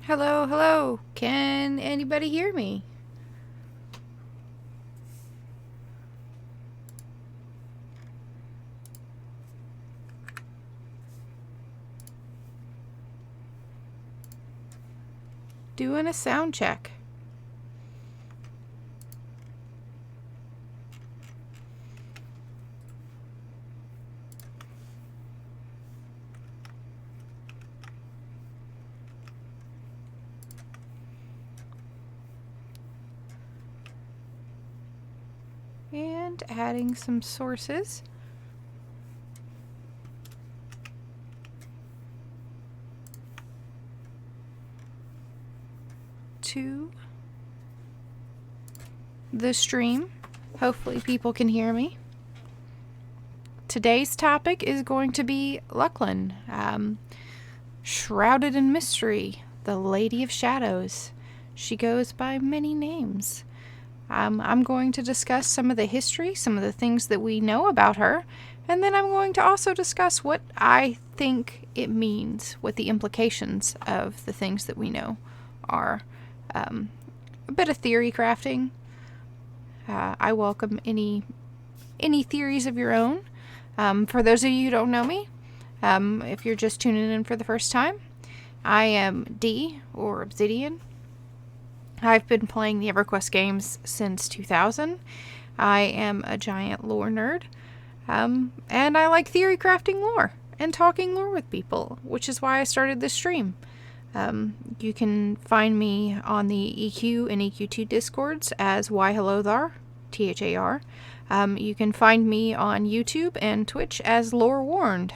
Hello, hello. Can anybody hear me? Doing a sound check. And adding some sources. To the stream. Hopefully people can hear me. Today's topic is going to be Luclin, shrouded in mystery, the Lady of Shadows. She goes by many names. I'm going to discuss some of the history, some of the things that we know about her, and then I'm going to also discuss what I think it means, what the implications of the things that we know are. A bit of theory crafting. I welcome any theories of your own. For those of you who don't know me, if you're just tuning in for the first time, I am D, or Obsidian. I've been playing the EverQuest games since 2000. I am a giant lore nerd, and I like theory crafting lore and talking lore with people, which is why I started this stream. You can find me on the EQ and EQ2 Discords as Why Hello Thar, THAR. You can find me on YouTube and Twitch as Lore Warned.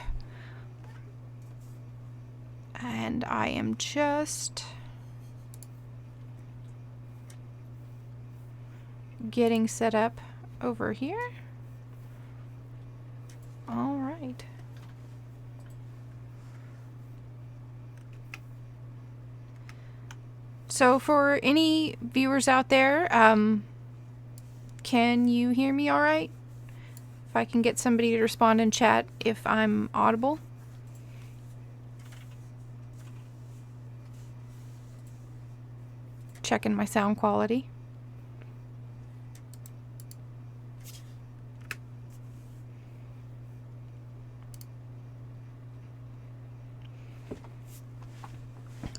And I am just getting set up over here. All right. So for any viewers out there, can you hear me all right? If I can get somebody to respond in chat if I'm audible. Checking my sound quality.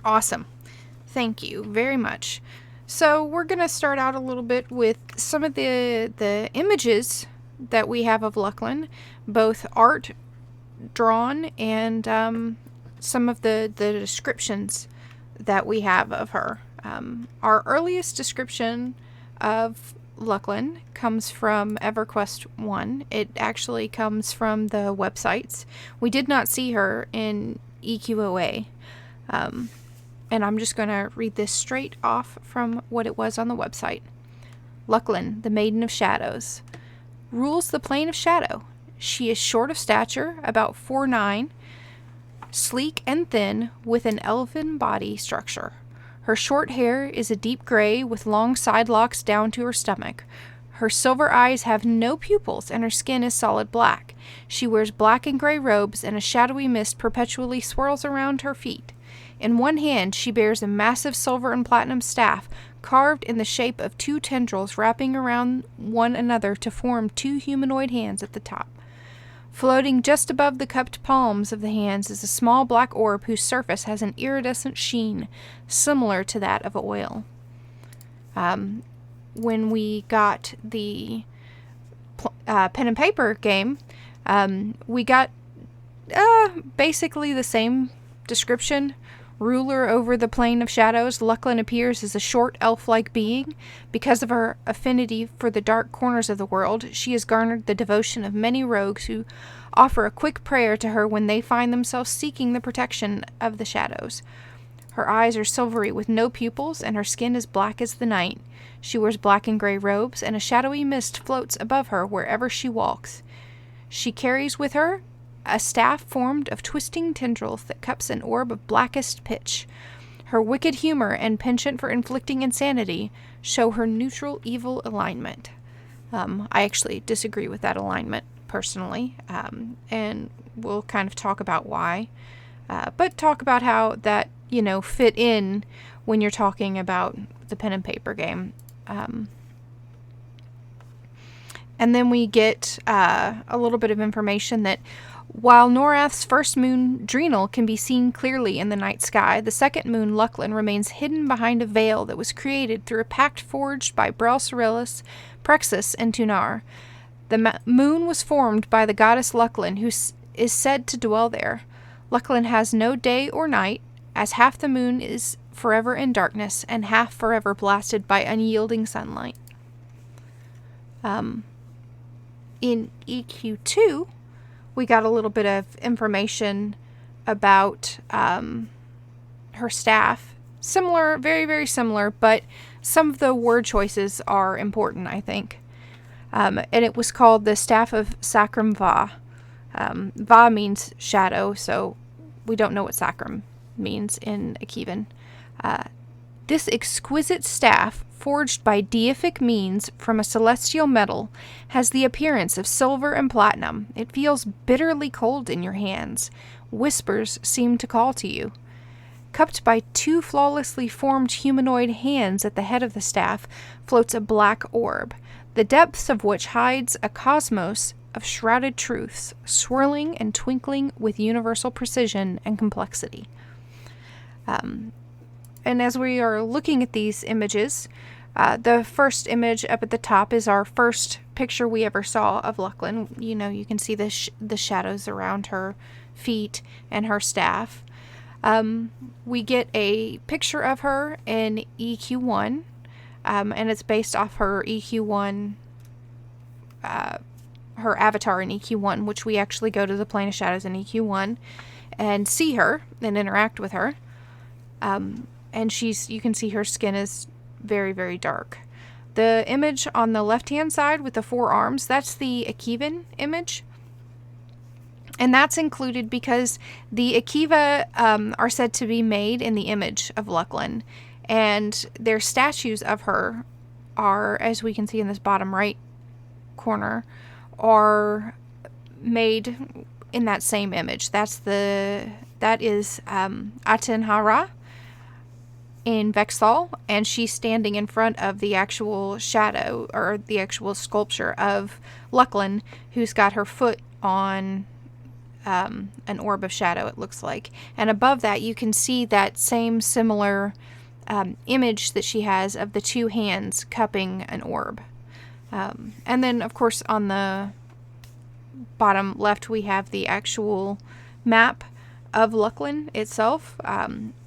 Awesome. Thank you very much. So we're going to start out a little bit with some of the images that we have of Luclin, both art drawn and some of the descriptions that we have of her. Our earliest description of Luclin comes from EverQuest 1. It actually comes from the websites. We did not see her in EQOA. And I'm just going to read this straight off from what it was on the website. Luclin, the Maiden of Shadows, rules the plane of shadow. She is short of stature, about 4'9", sleek and thin, with an elven body structure. Her short hair is a deep gray with long side locks down to her stomach. Her silver eyes have no pupils, and her skin is solid black. She wears black and gray robes, and a shadowy mist perpetually swirls around her feet. In one hand, she bears a massive silver and platinum staff, carved in the shape of two tendrils wrapping around one another to form two humanoid hands at the top. Floating just above the cupped palms of the hands is a small black orb whose surface has an iridescent sheen, similar to that of oil. When we got the pen and paper game, we got basically the same description. Ruler over the plane of shadows, Luclin appears as a short elf-like being. Because of her affinity for the dark corners of the world, she has garnered the devotion of many rogues who offer a quick prayer to her when they find themselves seeking the protection of the shadows. Her eyes are silvery with no pupils, and her skin is black as the night. She wears black and gray robes, and a shadowy mist floats above her wherever she walks. She carries with her a staff formed of twisting tendrils that cups an orb of blackest pitch. Her wicked humor and penchant for inflicting insanity show her neutral evil alignment. I actually disagree with that alignment personally, and we'll kind of talk about why. But talk about how that fit in when you're talking about the pen and paper game. And then we get a little bit of information that while Norath's first moon, Drenal, can be seen clearly in the night sky, the second moon, Luclin, remains hidden behind a veil that was created through a pact forged by Brel Cyrillus, Prexus, and Tunar. The moon was formed by the goddess Luclin, who is said to dwell there. Luclin has no day or night, as half the moon is forever in darkness and half forever blasted by unyielding sunlight. In EQ2, we got a little bit of information about her staff. Similar, very, very similar, but some of the word choices are important, I think. And it was called the Staff of Sacrum Va. Va means shadow, so we don't know what sacrum means in Akivan. This exquisite staff, forged by deific means from a celestial metal, has the appearance of silver and platinum. It feels bitterly cold in your hands. Whispers seem to call to you. Cupped by two flawlessly formed humanoid hands at the head of the staff floats a black orb, the depths of which hides a cosmos of shrouded truths, swirling and twinkling with universal precision and complexity. And as we are looking at these images, the first image up at the top is our first picture we ever saw of Luclin. You can see the shadows around her feet and her staff. We get a picture of her in EQ1, and it's based off her EQ1, her avatar in EQ1, which we actually go to the Plane of Shadows in EQ1 and see her and interact with her. And you can see her skin is very, very dark. The image on the left-hand side with the 4 arms, that's the Akivan image. And that's included because the Akiva are said to be made in the image of Luclin. And their statues of her are, as we can see in this bottom right corner, are made in that same image. That is Atenhara in Vexthal, and she's standing in front of the actual shadow, or the actual sculpture of Luclin, who's got her foot on an orb of shadow, it looks like. And above that, you can see that same similar image that she has of the 2 hands cupping an orb. And then, of course, on the bottom left, we have the actual map of Luclin itself,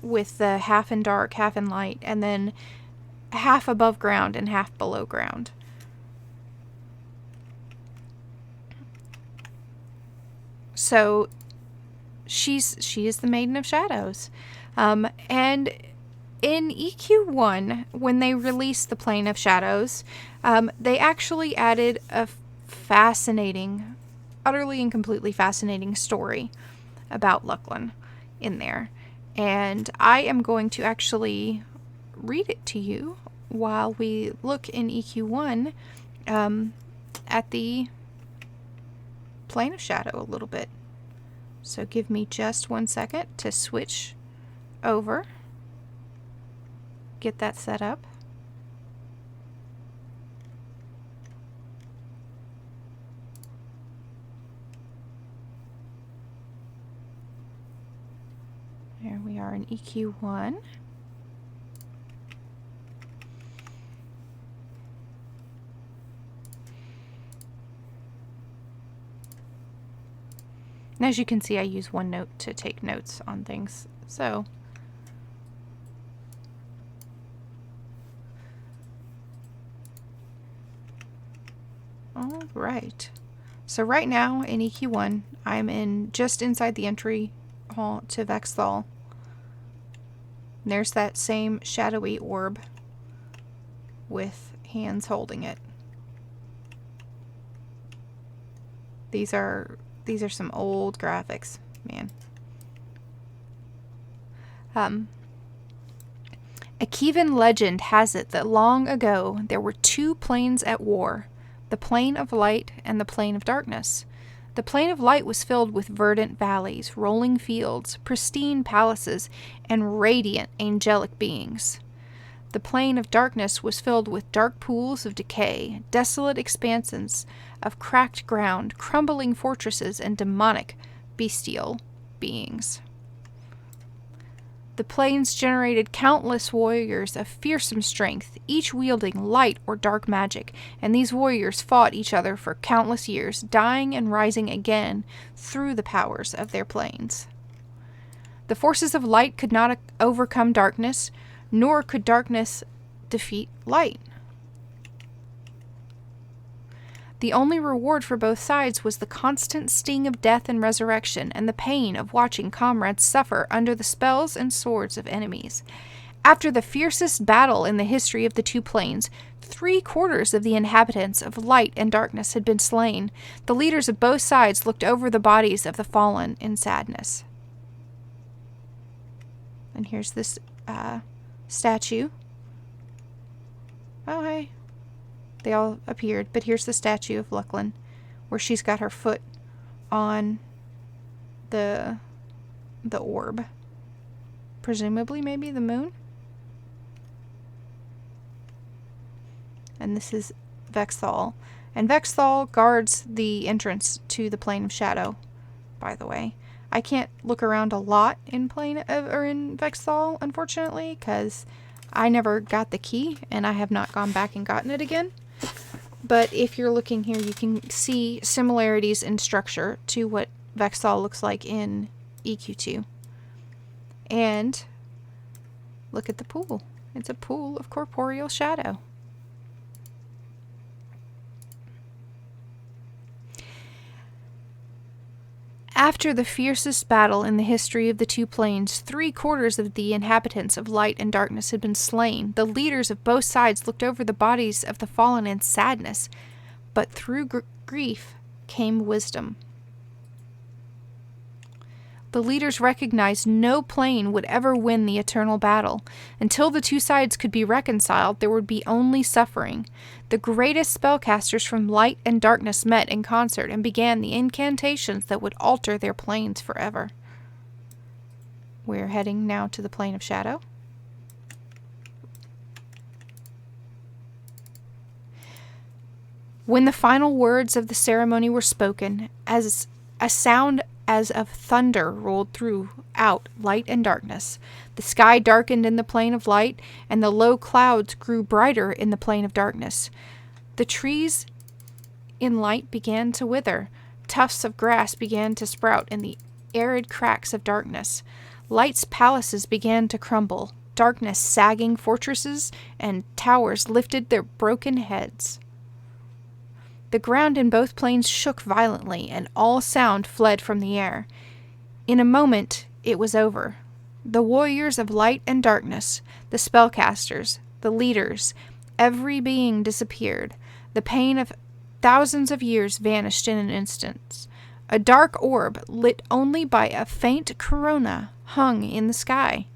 with the half in dark, half in light, and then half above ground and half below ground. So she is the Maiden of Shadows. And in EQ1, when they released the Plane of Shadows, they actually added a fascinating, utterly and completely fascinating story about Luclin in there. And I am going to actually read it to you while we look in EQ1 at the Plane of Shadow a little bit. So give me just 1 second to switch over, get that set up. Here we are in EQ1. And as you can see, I use OneNote to take notes on things. So, all right. So right now in EQ1, I'm just inside the entry hall to Vexthal. There's that same shadowy orb with hands holding it. These are some old graphics, man. Akivan legend has it that long ago there were 2 planes at war, the plane of light and the plane of darkness. The plane of light was filled with verdant valleys, rolling fields, pristine palaces, and radiant angelic beings. The plane of darkness was filled with dark pools of decay, desolate expanses of cracked ground, crumbling fortresses, and demonic, bestial beings. The planes generated countless warriors of fearsome strength, each wielding light or dark magic, and these warriors fought each other for countless years, dying and rising again through the powers of their planes. The forces of light could not overcome darkness, nor could darkness defeat light. The only reward for both sides was the constant sting of death and resurrection, and the pain of watching comrades suffer under the spells and swords of enemies. After the fiercest battle in the history of the two planes, 3/4 of the inhabitants of light and darkness had been slain. The leaders of both sides looked over the bodies of the fallen in sadness. And here's this statue. Oh, hey. They all appeared, but here's the statue of Luclin, where she's got her foot on the orb. Presumably, maybe the moon? And this is Vexthal. And Vexthal guards the entrance to the Plane of Shadow, by the way. I can't look around a lot in in Vexthal, unfortunately, because I never got the key, and I have not gone back and gotten it again. But if you're looking here, you can see similarities in structure to what Vexthal looks like in EQ2. And look at the pool. It's a pool of corporeal shadow. After the fiercest battle in the history of the two planes, 3/4 of the inhabitants of light and darkness had been slain. The leaders of both sides looked over the bodies of the fallen in sadness, but through grief came wisdom. The leaders recognized no plane would ever win the eternal battle. Until the two sides could be reconciled, there would be only suffering. The greatest spellcasters from light and darkness met in concert and began the incantations that would alter their planes forever. We're heading now to the Plane of Shadow. When the final words of the ceremony were spoken, as a sound as of thunder rolled throughout light and darkness. The sky darkened in the plane of light, and the low clouds grew brighter in the plane of darkness. The trees in light began to wither. Tufts of grass began to sprout in the arid cracks of darkness. Light's palaces began to crumble. Darkness sagging fortresses and towers lifted their broken heads. The ground in both planes shook violently, and all sound fled from the air. In a moment, it was over. The warriors of light and darkness, the spellcasters, the leaders, every being disappeared. The pain of thousands of years vanished in an instant. A dark orb, lit only by a faint corona, hung in the sky.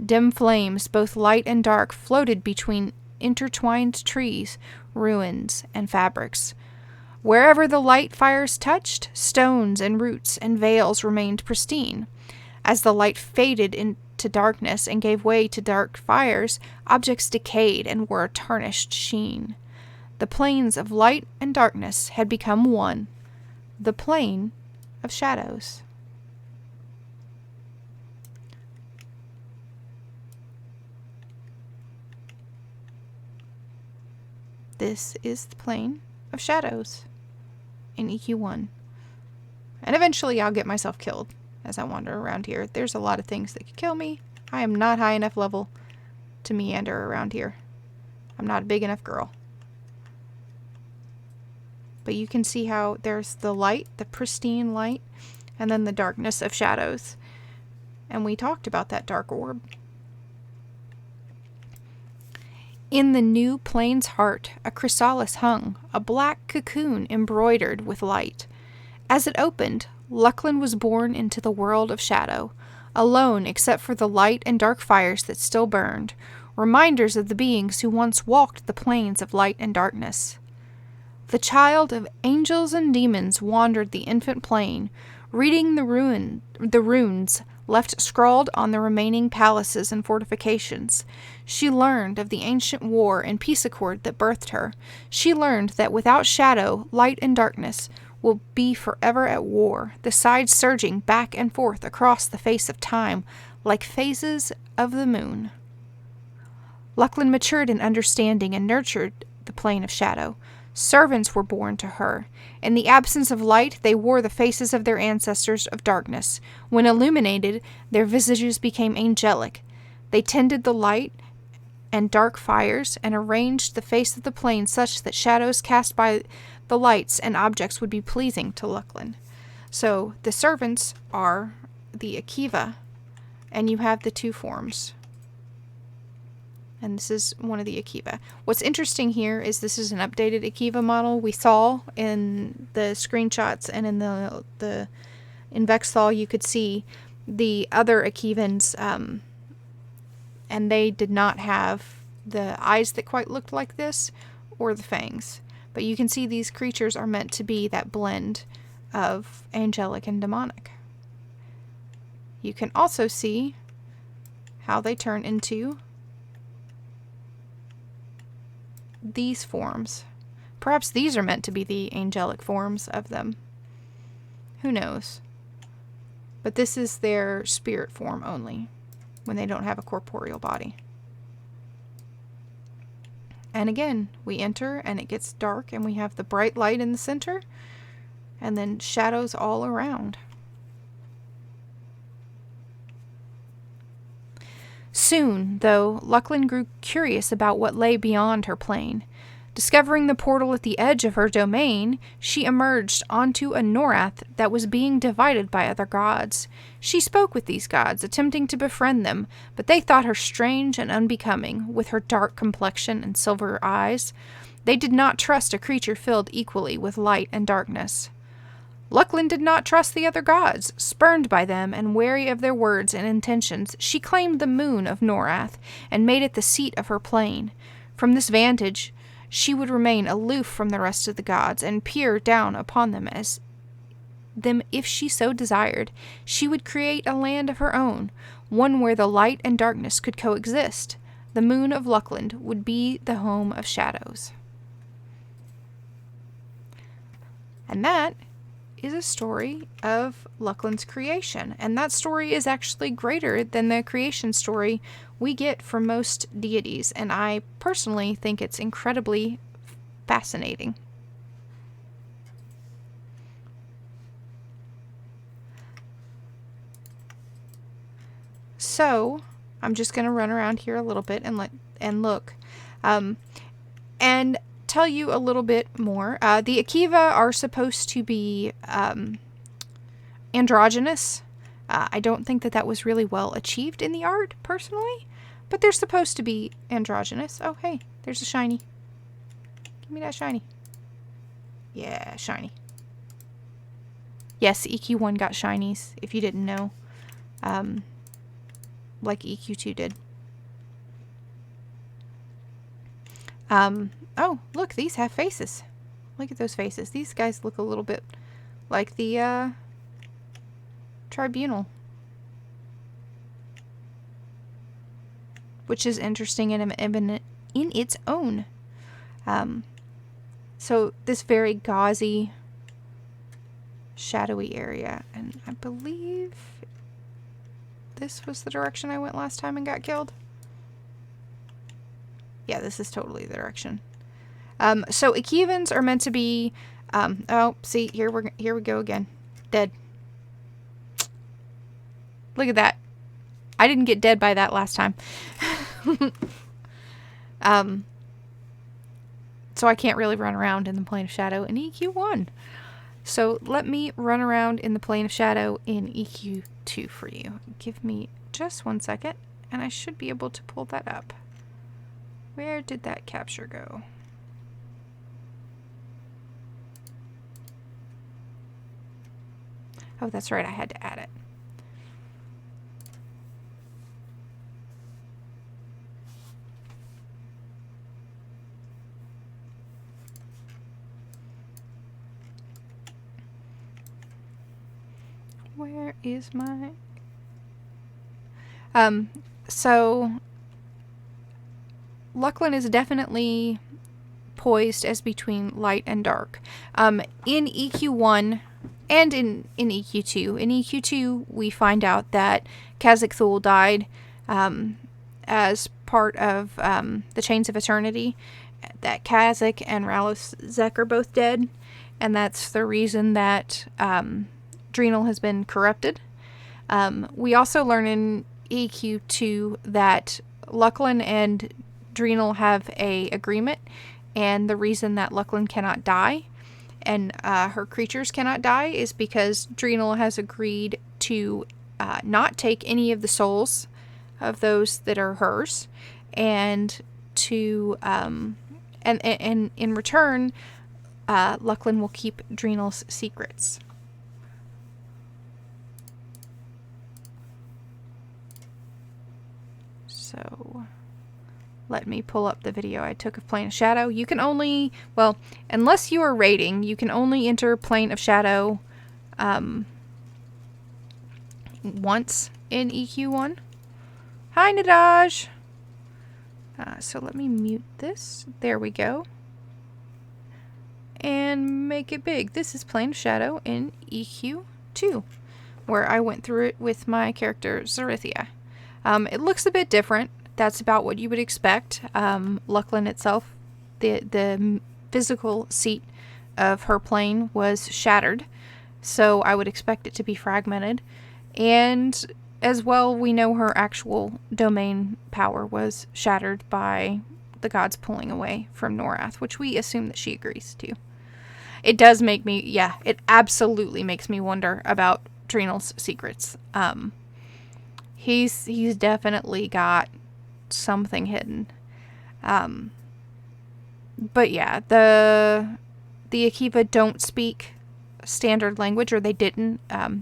Dim flames, both light and dark, floated between intertwined trees, ruins, and fabrics. Wherever the light fires touched, stones and roots and veils remained pristine. As the light faded into darkness and gave way to dark fires, objects decayed and wore a tarnished sheen. The planes of light and darkness had become one, the plane of shadows. This is the plane of shadows in EQ1. And eventually I'll get myself killed as I wander around here. There's a lot of things that could kill me. I am not high enough level to meander around here. I'm not a big enough girl. But you can see how there's the light, the pristine light, and then the darkness of shadows. And we talked about that dark orb. In the new plane's heart, a chrysalis hung, a black cocoon embroidered with light. As it opened, Luclin was born into the world of shadow, alone except for the light and dark fires that still burned, reminders of the beings who once walked the plains of light and darkness. The child of angels and demons wandered the infant plain, reading the runes left scrawled on the remaining palaces and fortifications. She learned of the ancient war and peace accord that birthed her. She learned that without shadow, light and darkness will be forever at war, the sides surging back and forth across the face of time like phases of the moon. Luclin matured in understanding and nurtured the plane of shadow. Servants were born to her. In the absence of light, they wore the faces of their ancestors of darkness. When illuminated, their visages became angelic. They tended the light and dark fires and arranged the face of the plane such that shadows cast by the lights and objects would be pleasing to Luclin. So the servants are the Akiva, and you have the two forms. And this is one of the Akiva. What's interesting here is this is an updated Akiva model. We saw in the screenshots and in the in Vexthal you could see the other Akivans, and they did not have the eyes that quite looked like this or the fangs. But you can see these creatures are meant to be that blend of angelic and demonic. You can also see how they turn into these forms. Perhaps these are meant to be the angelic forms of them. Who knows? But this is their spirit form only, when they don't have a corporeal body. And again, we enter and it gets dark and we have the bright light in the center and then shadows all around. Soon, though, Luclin grew curious about what lay beyond her plane. Discovering the portal at the edge of her domain, she emerged onto a Norath that was being divided by other gods. She spoke with these gods, attempting to befriend them, but they thought her strange and unbecoming, with her dark complexion and silver eyes. They did not trust a creature filled equally with light and darkness. Luclin did not trust the other gods. Spurned by them and wary of their words and intentions, she claimed the moon of Norath and made it the seat of her plane. From this vantage, she would remain aloof from the rest of the gods and peer down upon them if she so desired. She would create a land of her own, one where the light and darkness could coexist. The moon of Luclin would be the home of shadows. And that is a story of Luclin's creation, and that story is actually greater than the creation story we get from most deities, and I personally think it's incredibly fascinating. So I'm just going to run around here a little bit and look and tell you a little bit more. The Akiva are supposed to be androgynous. I don't think that was really well achieved in the art, personally, but they're supposed to be androgynous. Oh, hey, there's a shiny. Give me that shiny. Yeah, shiny. Yes, EQ1 got shinies, if you didn't know. Like EQ2 did. Oh, look, these have faces. Look at those faces. These guys look a little bit like the, tribunal. Which is interesting in its own. So this very gauzy, shadowy area. And I believe this was the direction I went last time and got killed. Yeah, this is totally the direction. So Akivans are meant to be, oh, see, here we go again. Dead. Look at that. I didn't get dead by that last time. So I can't really run around in the plane of shadow in EQ1. So let me run around in the plane of shadow in EQ2 for you. Give me just 1 second, and I should be able to pull that up. Where did that capture go? Oh, that's right, I had to add it. Where is my... So Luclin is definitely poised as between light and dark. In EQ1 and in EQ2. In EQ2, we find out that Khazak-Thul died as part of the Chains of Eternity, that Khazak and Ralosek are both dead, and that's the reason that Drenal has been corrupted. We also learn in EQ2 that Luclin and Drenal have a agreement, and the reason that Luclin cannot die and her creatures cannot die is because Drenal has agreed to not take any of the souls of those that are hers, and to and in return, Luclin will keep Drenal's secrets. So let me pull up the video I took of Plane of Shadow. You can only, well, unless you are raiding, you can only enter Plane of Shadow once in EQ1. Hi, Nadaj! So let me mute this. There we go. And make it big. This is Plane of Shadow in EQ2, where I went through it with my character, Zarithia. It looks a bit different. That's about what you would expect. Luclin itself, the physical seat of her plane was shattered, so I would expect it to be fragmented. And as well, we know her actual domain power was shattered by the gods pulling away from Norath, which we assume that she agrees to. It does make me, yeah, it absolutely makes me wonder about Drenal's secrets. He's definitely got something hidden. But yeah, the Akiva don't speak standard language, or they didn't.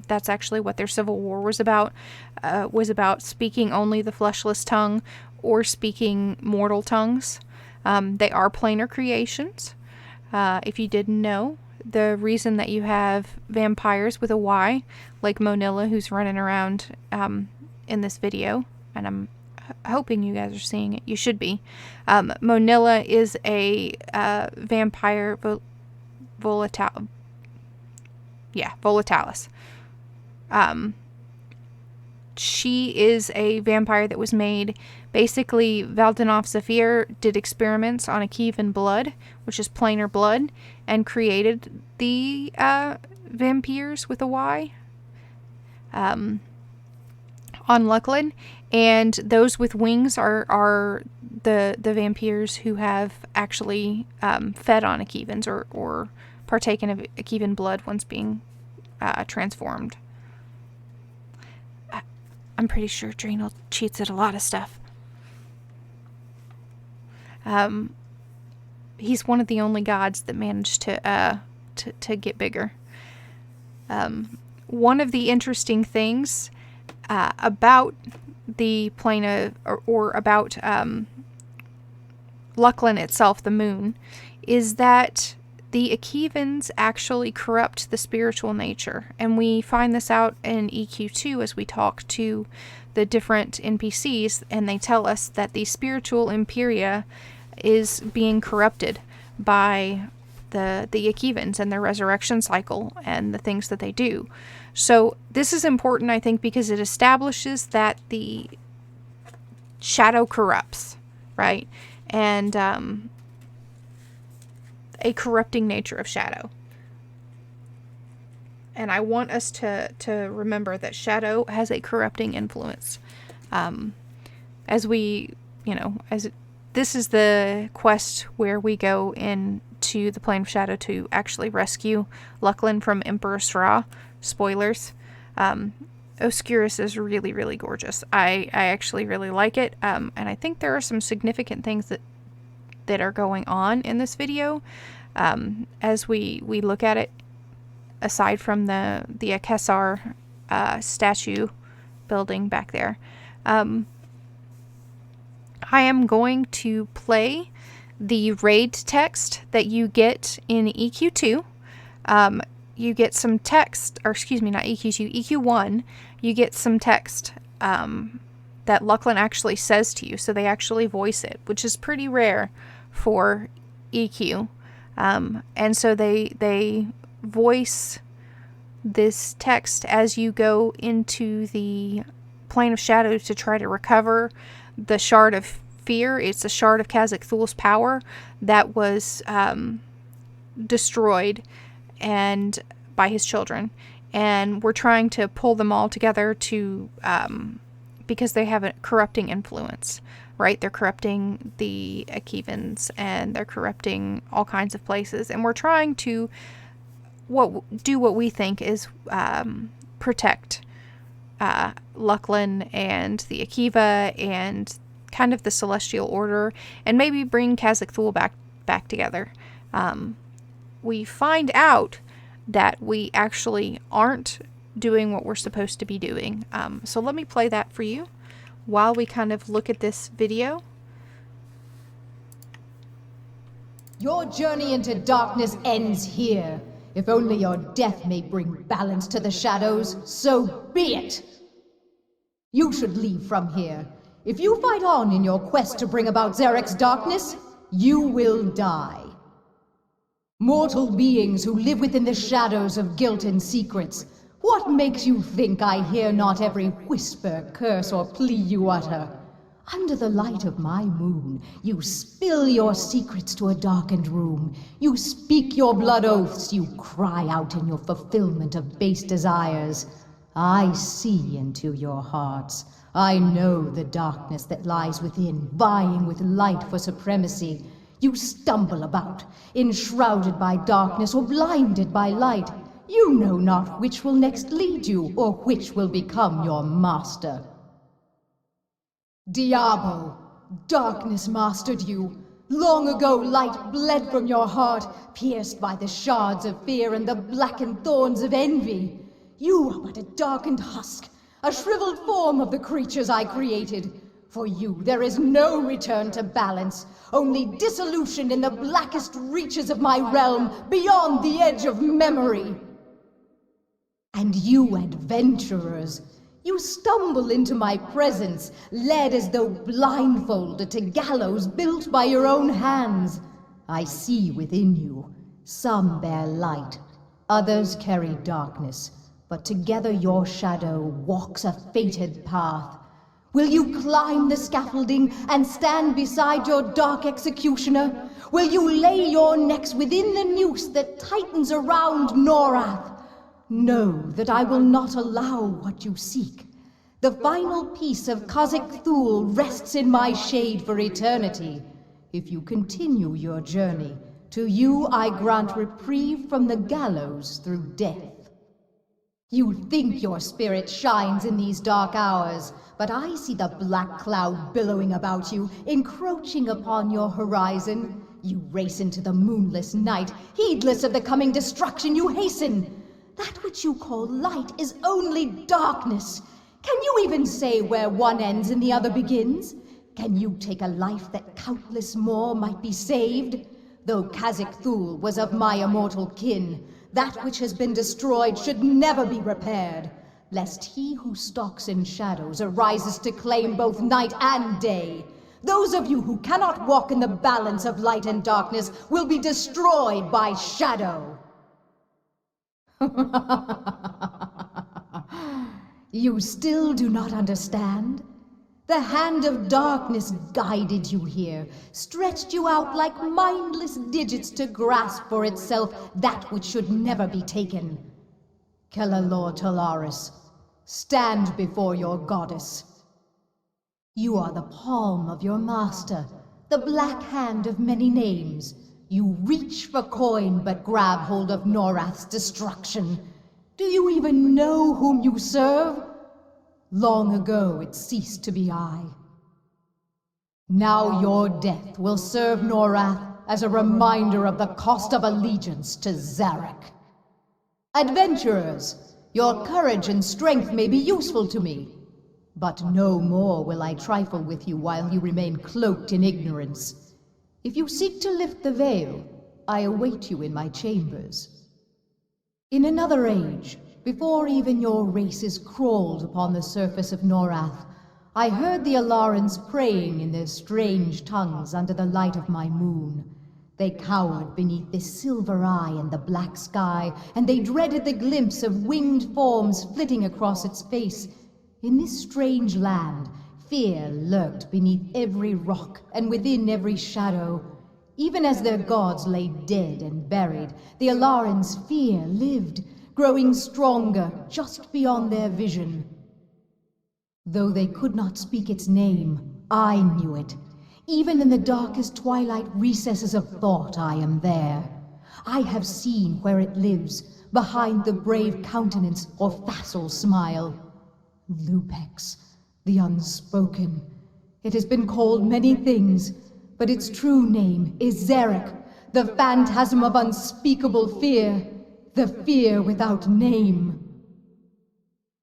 That's actually what their civil war was about speaking only the fleshless tongue or speaking mortal tongues. They are planar creations. If you didn't know, the reason that you have vampires with a Y, like Monilla, who's running around in this video, and I'm hoping you guys are seeing it. You should be. Monilla is a vampire volatalis. She is a vampire that was made. Basically, Valdenov Zafir did experiments on Akivan blood, which is planar blood, and created the vampires with a Y on Luclin. And those with wings are the vampires who have actually fed on Akivans or partaken of Akivan blood once being transformed. I'm pretty sure Drenal cheats at a lot of stuff. He's one of the only gods that managed to get bigger. One of the interesting things about the plane of, or about Luclin itself, the moon, is that the Akivans actually corrupt the spiritual nature. And we find this out in EQ2 as we talk to the different NPCs, and they tell us that the spiritual Imperia is being corrupted by the Akivans and their resurrection cycle and the things that they do. So this is important, I think, because it establishes that the shadow corrupts, right? And a corrupting nature of shadow. And I want us to remember that shadow has a corrupting influence. As we, this is the quest where we go into the plane of shadow to actually rescue Luclin from Emperor Sra. Spoilers. Oscurus is really, really gorgeous. I actually really like it. And I think there are some significant things that are going on in this video as we look at it, aside from the Akessar statue building back there. I am going to play the raid text that you get in EQ2. you get some text, or excuse me, not EQ2, EQ1, you get some text that Luclin actually says to you. So they actually voice it, which is pretty rare for EQ. And so they voice this text as you go into the plane of shadows to try to recover the shard of fear. It's a shard of Khazak Thul's power that was destroyed and by his children, and we're trying to pull them all together to because they have a corrupting influence, right? They're corrupting the Akivans, and they're corrupting all kinds of places, and we're trying to do what we think is protect Luclin and the Akiva and kind of the Celestial Order, and maybe bring Khazak Thul back together. We find out that we actually aren't doing what we're supposed to be doing. So let me play that for you while we kind of look at this video. Your journey into darkness ends here. If only your death may bring balance to the shadows, so be it! You should leave from here. If you fight on in your quest to bring about Zarek's darkness, you will die. Mortal beings who live within the shadows of guilt and secrets, what makes you think I hear not every whisper, curse, or plea you utter? Under the light of my moon, you spill your secrets to a darkened room. You speak your blood oaths, you cry out in your fulfillment of base desires. I see into your hearts. I know the darkness that lies within, vying with light for supremacy. You stumble about, enshrouded by darkness or blinded by light. You know not which will next lead you, or which will become your master. Diabo, darkness mastered you. Long ago light bled from your heart, pierced by the shards of fear and the blackened thorns of envy. You are but a darkened husk, a shriveled form of the creatures I created. For you, there is no return to balance, only dissolution in the blackest reaches of my realm, beyond the edge of memory. And you adventurers, you stumble into my presence, led as though blindfolded to gallows built by your own hands. I see within you. Some bear light, others carry darkness, but together your shadow walks a fated path. Will you climb the scaffolding and stand beside your dark executioner? Will you lay your necks within the noose that tightens around Norath? Know that I will not allow what you seek. The final piece of Khazak Thul rests in my shade for eternity. If you continue your journey, to you I grant reprieve from the gallows through death. You think your spirit shines in these dark hours, but I see the black cloud billowing about you, encroaching upon your horizon. You race into the moonless night, heedless of the coming destruction you hasten. That which you call light is only darkness. Can you even say where one ends and the other begins? Can you take a life that countless more might be saved? Though Khazak Thul was of my immortal kin, that which has been destroyed should never be repaired, lest he who stalks in shadows arises to claim both night and day. Those of you who cannot walk in the balance of light and darkness will be destroyed by shadow. You still do not understand? The hand of darkness guided you here, stretched you out like mindless digits to grasp for itself that which should never be taken. Kelalor Talaris, stand before your goddess. You are the palm of your master, the black hand of many names. You reach for coin but grab hold of Norath's destruction. Do you even know whom you serve? Long ago it ceased to be I. Now your death will serve Norath as a reminder of the cost of allegiance to Zarek. Adventurers, your courage and strength may be useful to me, but no more will I trifle with you while you remain cloaked in ignorance. If you seek to lift the veil, I await you in my chambers. In another age, before even your races crawled upon the surface of Norath, I heard the Alarans praying in their strange tongues under the light of my moon. They cowered beneath the silver eye and the black sky, and they dreaded the glimpse of winged forms flitting across its face. In this strange land, fear lurked beneath every rock and within every shadow. Even as their gods lay dead and buried, the Alarans' fear lived, growing stronger just beyond their vision. Though they could not speak its name, I knew it. Even in the darkest twilight recesses of thought, I am there. I have seen where it lives, behind the brave countenance or facile smile. Lupex, the unspoken. It has been called many things, but its true name is Zarek, the phantasm of unspeakable fear, the fear without name.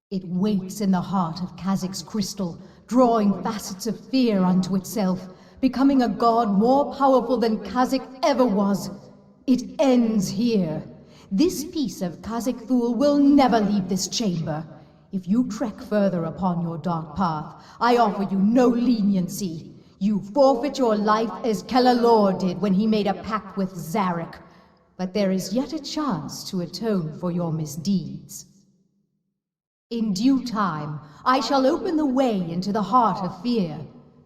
It waits in the heart of Kazak's crystal, drawing facets of fear unto itself, becoming a god more powerful than Kazakh ever was. It ends here. This piece of Kazakh Thule will never leave this chamber. If you trek further upon your dark path, I offer you no leniency. You forfeit your life as Kelalor did when he made a pact with Zarek. But there is yet a chance to atone for your misdeeds. In due time, I shall open the way into the heart of fear.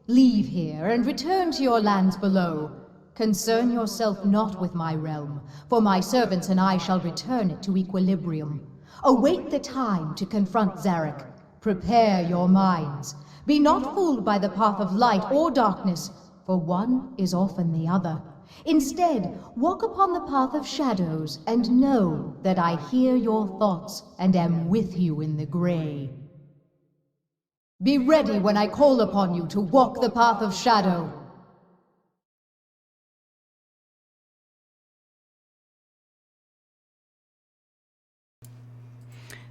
Leave here and return to your lands below. Concern yourself not with my realm, for my servants and I shall return it to equilibrium. Await the time to confront Zarek. Prepare your minds. Be not fooled by the path of light or darkness, for one is often the other. Instead, walk upon the path of shadows and know that I hear your thoughts and am with you in the gray. Be ready when I call upon you to walk the path of shadow.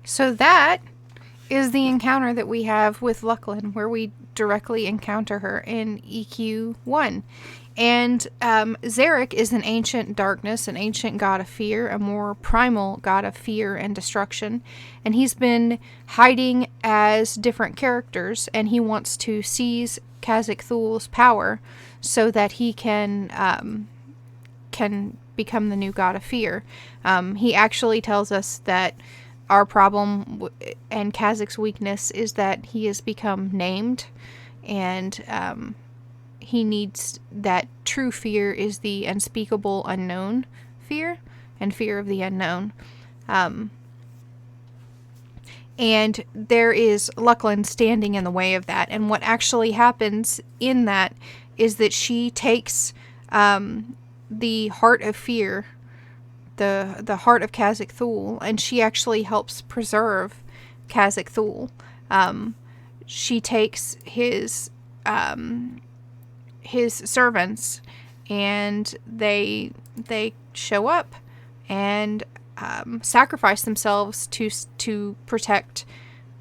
So that is the encounter that we have with Luclin, where we directly encounter her in EQ1. And Zarek is an ancient darkness, an ancient god of fear, a more primal god of fear and destruction. And he's been hiding as different characters, and he wants to seize Kazakh Thule's power so that he can become the new god of fear. He actually tells us that our problem and Kazakh's weakness is that he has become named, and he needs that true fear is the unspeakable unknown fear and fear of the unknown. And there is Luclin standing in the way of that. And what actually happens in that is that she takes the heart of fear, the heart of Kazakh Thule, and she actually helps preserve Kazakh Thule. She takes his servants, and they show up and sacrifice themselves to protect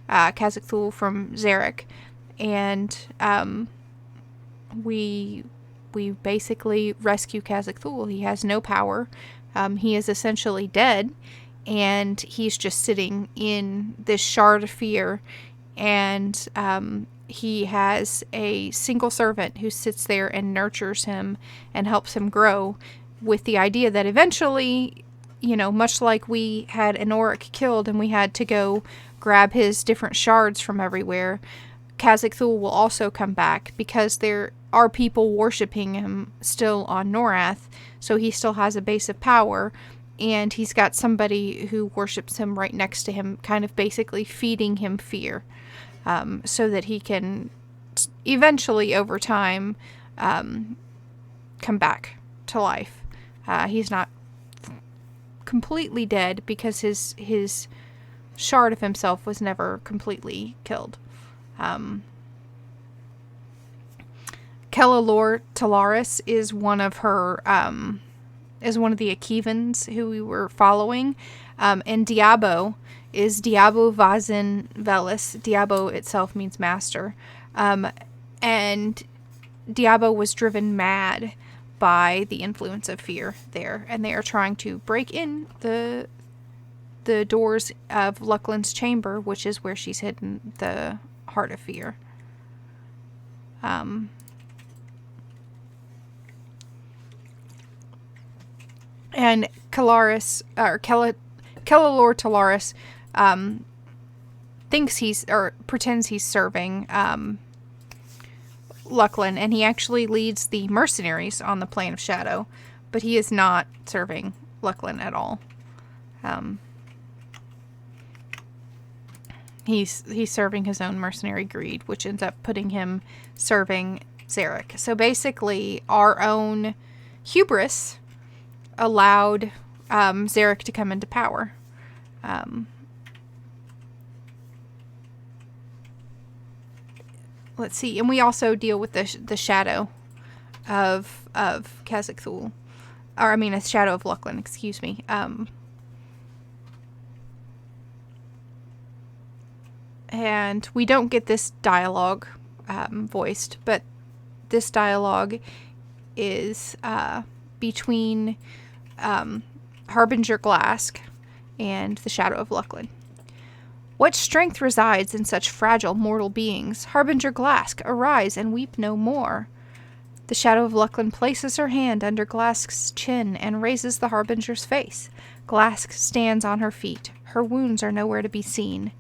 Kazakh Thule from Zarek, and we basically rescue Kazakh Thule. He has no power. He is essentially dead, and he's just sitting in this shard of fear, and he has a single servant who sits there and nurtures him and helps him grow, with the idea that eventually, much like we had Anorik killed and we had to go grab his different shards from everywhere, Kazakh Thule will also come back, because there are people worshipping him still on Norath, so he still has a base of power, and he's got somebody who worships him right next to him, kind of basically feeding him fear, so that he can eventually, over time, come back to life. He's not completely dead, because his shard of himself was never completely killed. Kelalor Talaris is one of her, is one of the Akivans who we were following, and Diabo is Diabo Vazin Velis. Diabo itself means master, and Diabo was driven mad by the influence of fear there, and they are trying to break in the the doors of Luclin's chamber, which is where she's hidden the Heart of Fear. And Kellalor Talaris pretends he's serving Luclin, and he actually leads the mercenaries on the plane of shadow, but he is not serving Luclin at all. He's serving his own mercenary greed, which ends up putting him serving Zarek. So basically, our own hubris allowed Zarek to come into power. Let's see, and we also deal with the shadow of Khazad-dûm, or I mean, a shadow of Luclin. Excuse me. And we don't get this dialogue voiced, but this dialogue is between Harbinger Glask and the shadow of Luclin. What strength resides in such fragile mortal beings? Harbinger Glask, arise and weep no more. The shadow of Luclin places her hand under Glask's chin and raises the Harbinger's face. Glask stands on her feet. Her wounds are nowhere to be seen.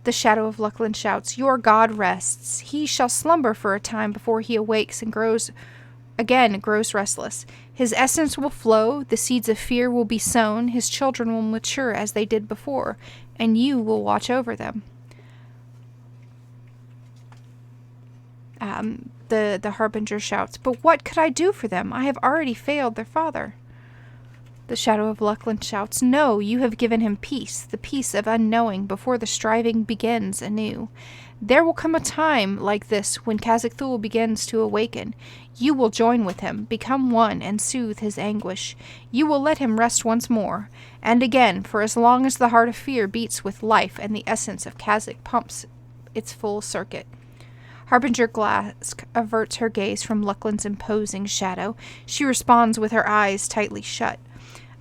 The shadow of Luclin shouts, "Your god rests. He shall slumber for a time before he awakes and grows restless. His essence will flow, the seeds of fear will be sown, his children will mature as they did before, and you will watch over them." The Harbinger shouts, "But what could I do for them? I have already failed their father." The shadow of Luclin shouts, "No, you have given him peace, the peace of unknowing before the striving begins anew. There will come a time like this when Khazad-dûm begins to awaken. You will join with him, become one, and soothe his anguish. You will let him rest once more, and again, for as long as the heart of fear beats with life and the essence of Khazad pumps its full circuit." Harbinger Glask averts her gaze from Luclin's imposing shadow. She responds with her eyes tightly shut.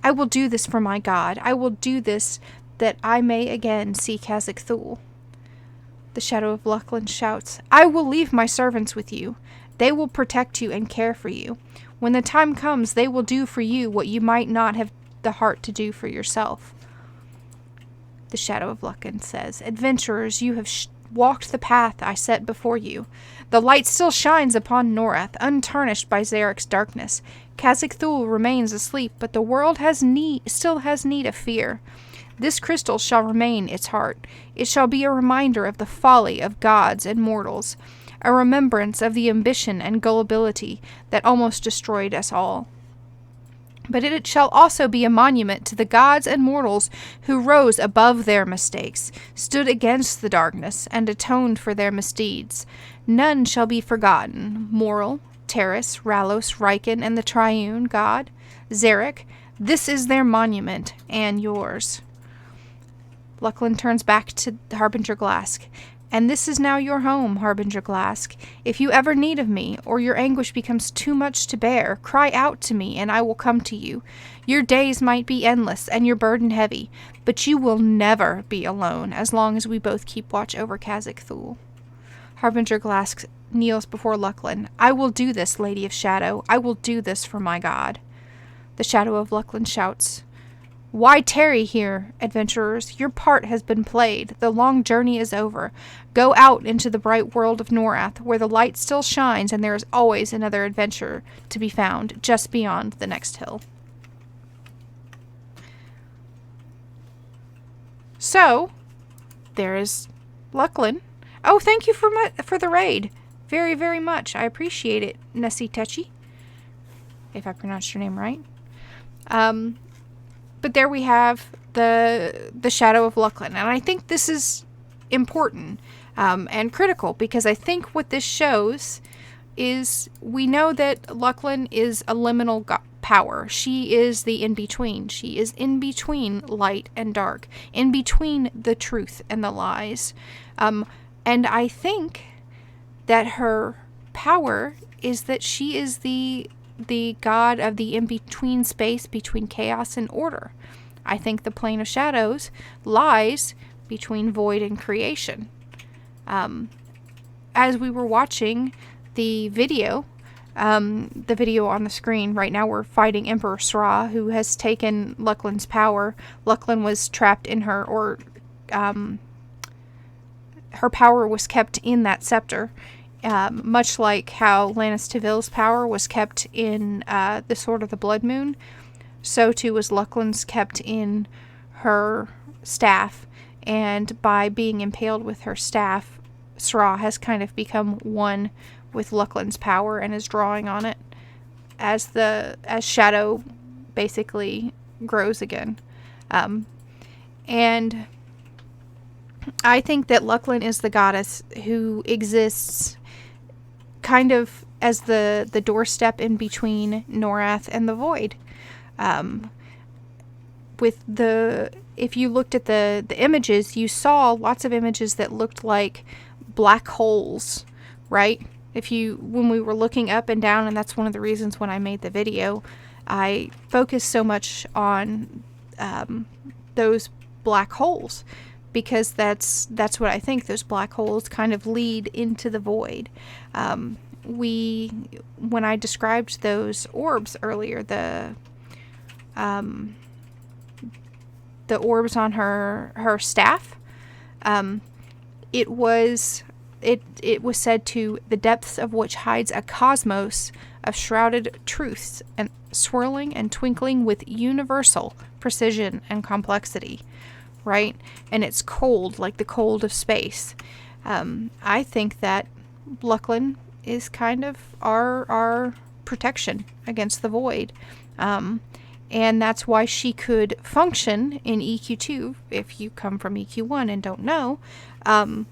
"I will do this for my god. I will do this that I may again see Khazad-dûm." The shadow of Luclin shouts, "I will leave my servants with you. They will protect you and care for you. When the time comes, they will do for you what you might not have the heart to do for yourself." The shadow of Luclin says, "Adventurers, you have walked the path I set before you. The light still shines upon Norath, untarnished by Zarek's darkness. Khazad-dûm remains asleep, but the world still has need of fear. This crystal shall remain its heart. It shall be a reminder of the folly of gods and mortals, a remembrance of the ambition and gullibility that almost destroyed us all. But it shall also be a monument to the gods and mortals who rose above their mistakes, stood against the darkness, and atoned for their misdeeds. None shall be forgotten. Moral, Terrace, Ralos, Riken, and the triune god, Zarek, this is their monument, and yours." Luclin turns back to Harbinger Glask. "And this is now your home, Harbinger Glask. If you ever need of me, or your anguish becomes too much to bear, cry out to me, and I will come to you. Your days might be endless, and your burden heavy, but you will never be alone as long as we both keep watch over Khazad-dûm." Harbinger Glask kneels before Luclin. "I will do this, Lady of Shadow. I will do this for my god." The shadow of Luclin shouts, "Why tarry here, adventurers? Your part has been played. The long journey is over. Go out into the bright world of Norath, where the light still shines and there is always another adventure to be found just beyond the next hill." So, there is Luclin. Oh, thank you for the raid. Very, very much. I appreciate it, Nessie Tetchy, if I pronounced your name right. But there we have the shadow of Luclin. And I think this is important and critical, because I think what this shows is we know that Luclin is a liminal power. She is the in-between. She is in between light and dark, in between the truth and the lies. And I think that her power is that she is the god of the in-between space between chaos and order. I think the plane of shadows lies between void and creation. As we were watching the video on the screen right now, we're fighting Emperor Sra, who has taken Luclin's power. Luclin was trapped in her, or her power was kept in that scepter, much like how Lannis Taville's power was kept in the Sword of the Blood Moon. So too was Luclin's kept in her staff, and by being impaled with her staff, Sra has kind of become one with Luclin's power and is drawing on it as Shadow basically grows again. And I think that Luclin is the goddess who exists kind of as the doorstep in between Norath and the Void. If you looked at the images, you saw lots of images that looked like black holes, right? When we were looking up and down, and that's one of the reasons when I made the video, I focused so much on those black holes, because that's what I think. Those black holes kind of lead into the void. When I described those orbs earlier, the orbs on her staff, it was said to the depths of which hides a cosmos of shrouded truths, and swirling and twinkling with universal precision and complexity, right? And it's cold, like the cold of space. I think that Luclin is kind of our protection against the void. And that's why she could function in EQ2, if you come from EQ1 and don't know. In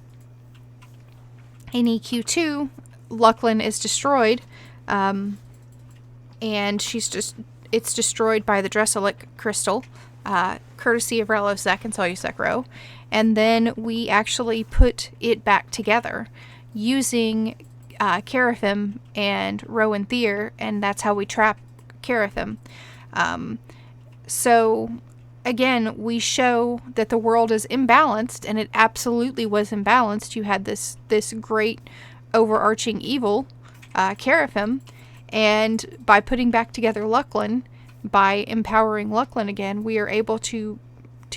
EQ2, Luclin is destroyed, and it's destroyed by the Dresselic crystal, courtesy of Relosec and Solusec Ro, and then we actually put it back together using Carathim and Rowan Thyr, and that's how we trap Carathim. So again, we show that the world is imbalanced, and it absolutely was imbalanced. You had this great overarching evil, Carathim, and by putting back together Luclin, by empowering Luclin again, we are able to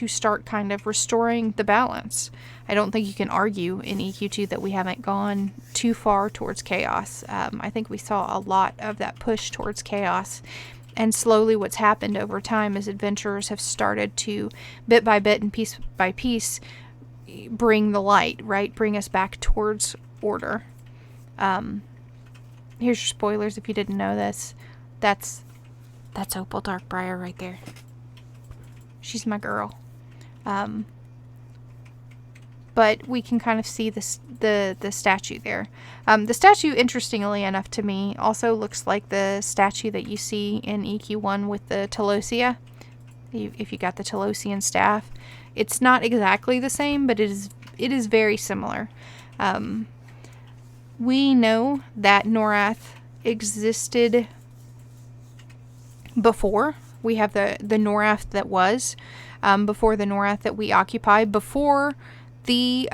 start kind of restoring the balance. I don't think you can argue in EQ2 that we haven't gone too far towards chaos. I think we saw a lot of that push towards chaos. And slowly what's happened over time is adventurers have started to, bit by bit and piece by piece, bring the light, right? Bring us back towards order. Here's your spoilers if you didn't know this. That's Opal Darkbriar right there. She's my girl. But we can kind of see the statue there. The statue, interestingly enough to me, also looks like the statue that you see in EQ1 with the Telosia. If you got the Telosian staff. It's not exactly the same, but it is very similar. We know that Norath existed before. We have the Norath that was, before the Norath that we occupy, before the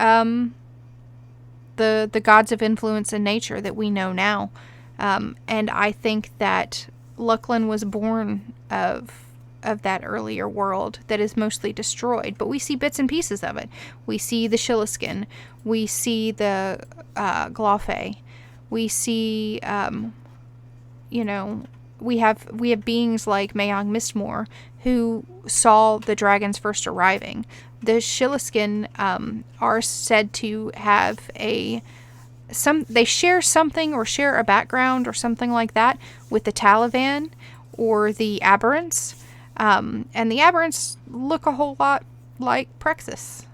gods of influence and nature that we know now. And I think that Luclin was born of that earlier world that is mostly destroyed, but we see bits and pieces of it. We see the Shilliskin, we see the Glawfey, we see we have beings like Mayong Mistmore who saw the dragons first arriving. The Shilliskin are said to have they share something, or share a background or something like that, with the Taliban or the Aberrants. And the Aberrants look a whole lot like Praxis,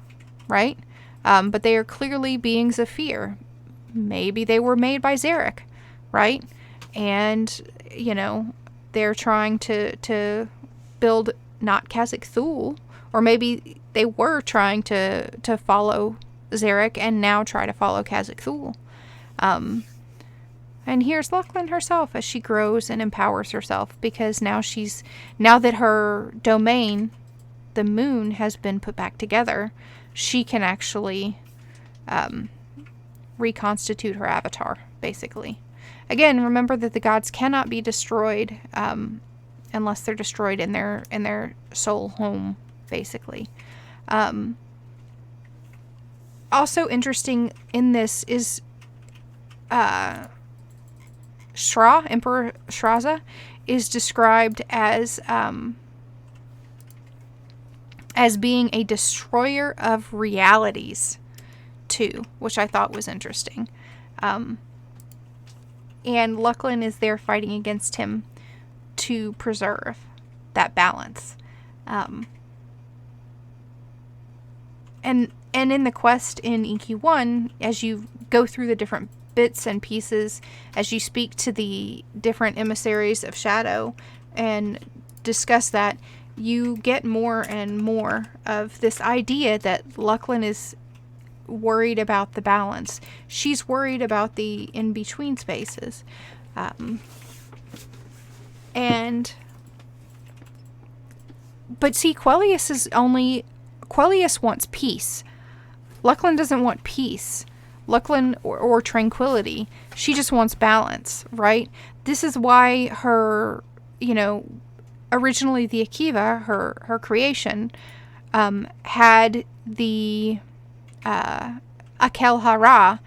right? But they are clearly beings of fear. Maybe they were made by Zarek, right? And, they're trying to build not Khazak Thul, or maybe they were trying to follow Zarek and now try to follow Khazak Thul. And here's Luclin herself as she grows and empowers herself, because now that her domain the moon has been put back together, she can actually reconstitute her avatar, basically. Again, remember that the gods cannot be destroyed unless they're destroyed in their soul home, basically. Also interesting in this is Shra, Emperor Shraza, is described as being a destroyer of realities, too, which I thought was interesting. And Luclin is there fighting against him to preserve that balance. And in the quest in EQ1, as you go through the different bits and pieces, as you speak to the different emissaries of Shadow and discuss that, you get more and more of this idea that Luclin is worried about the balance. She's worried about the in-between spaces. But see, Quellius wants peace. Luclin doesn't want peace. Luclin or tranquility. She just wants balance, right? This is why her, originally the Akiva, her creation, had the Akel Hara,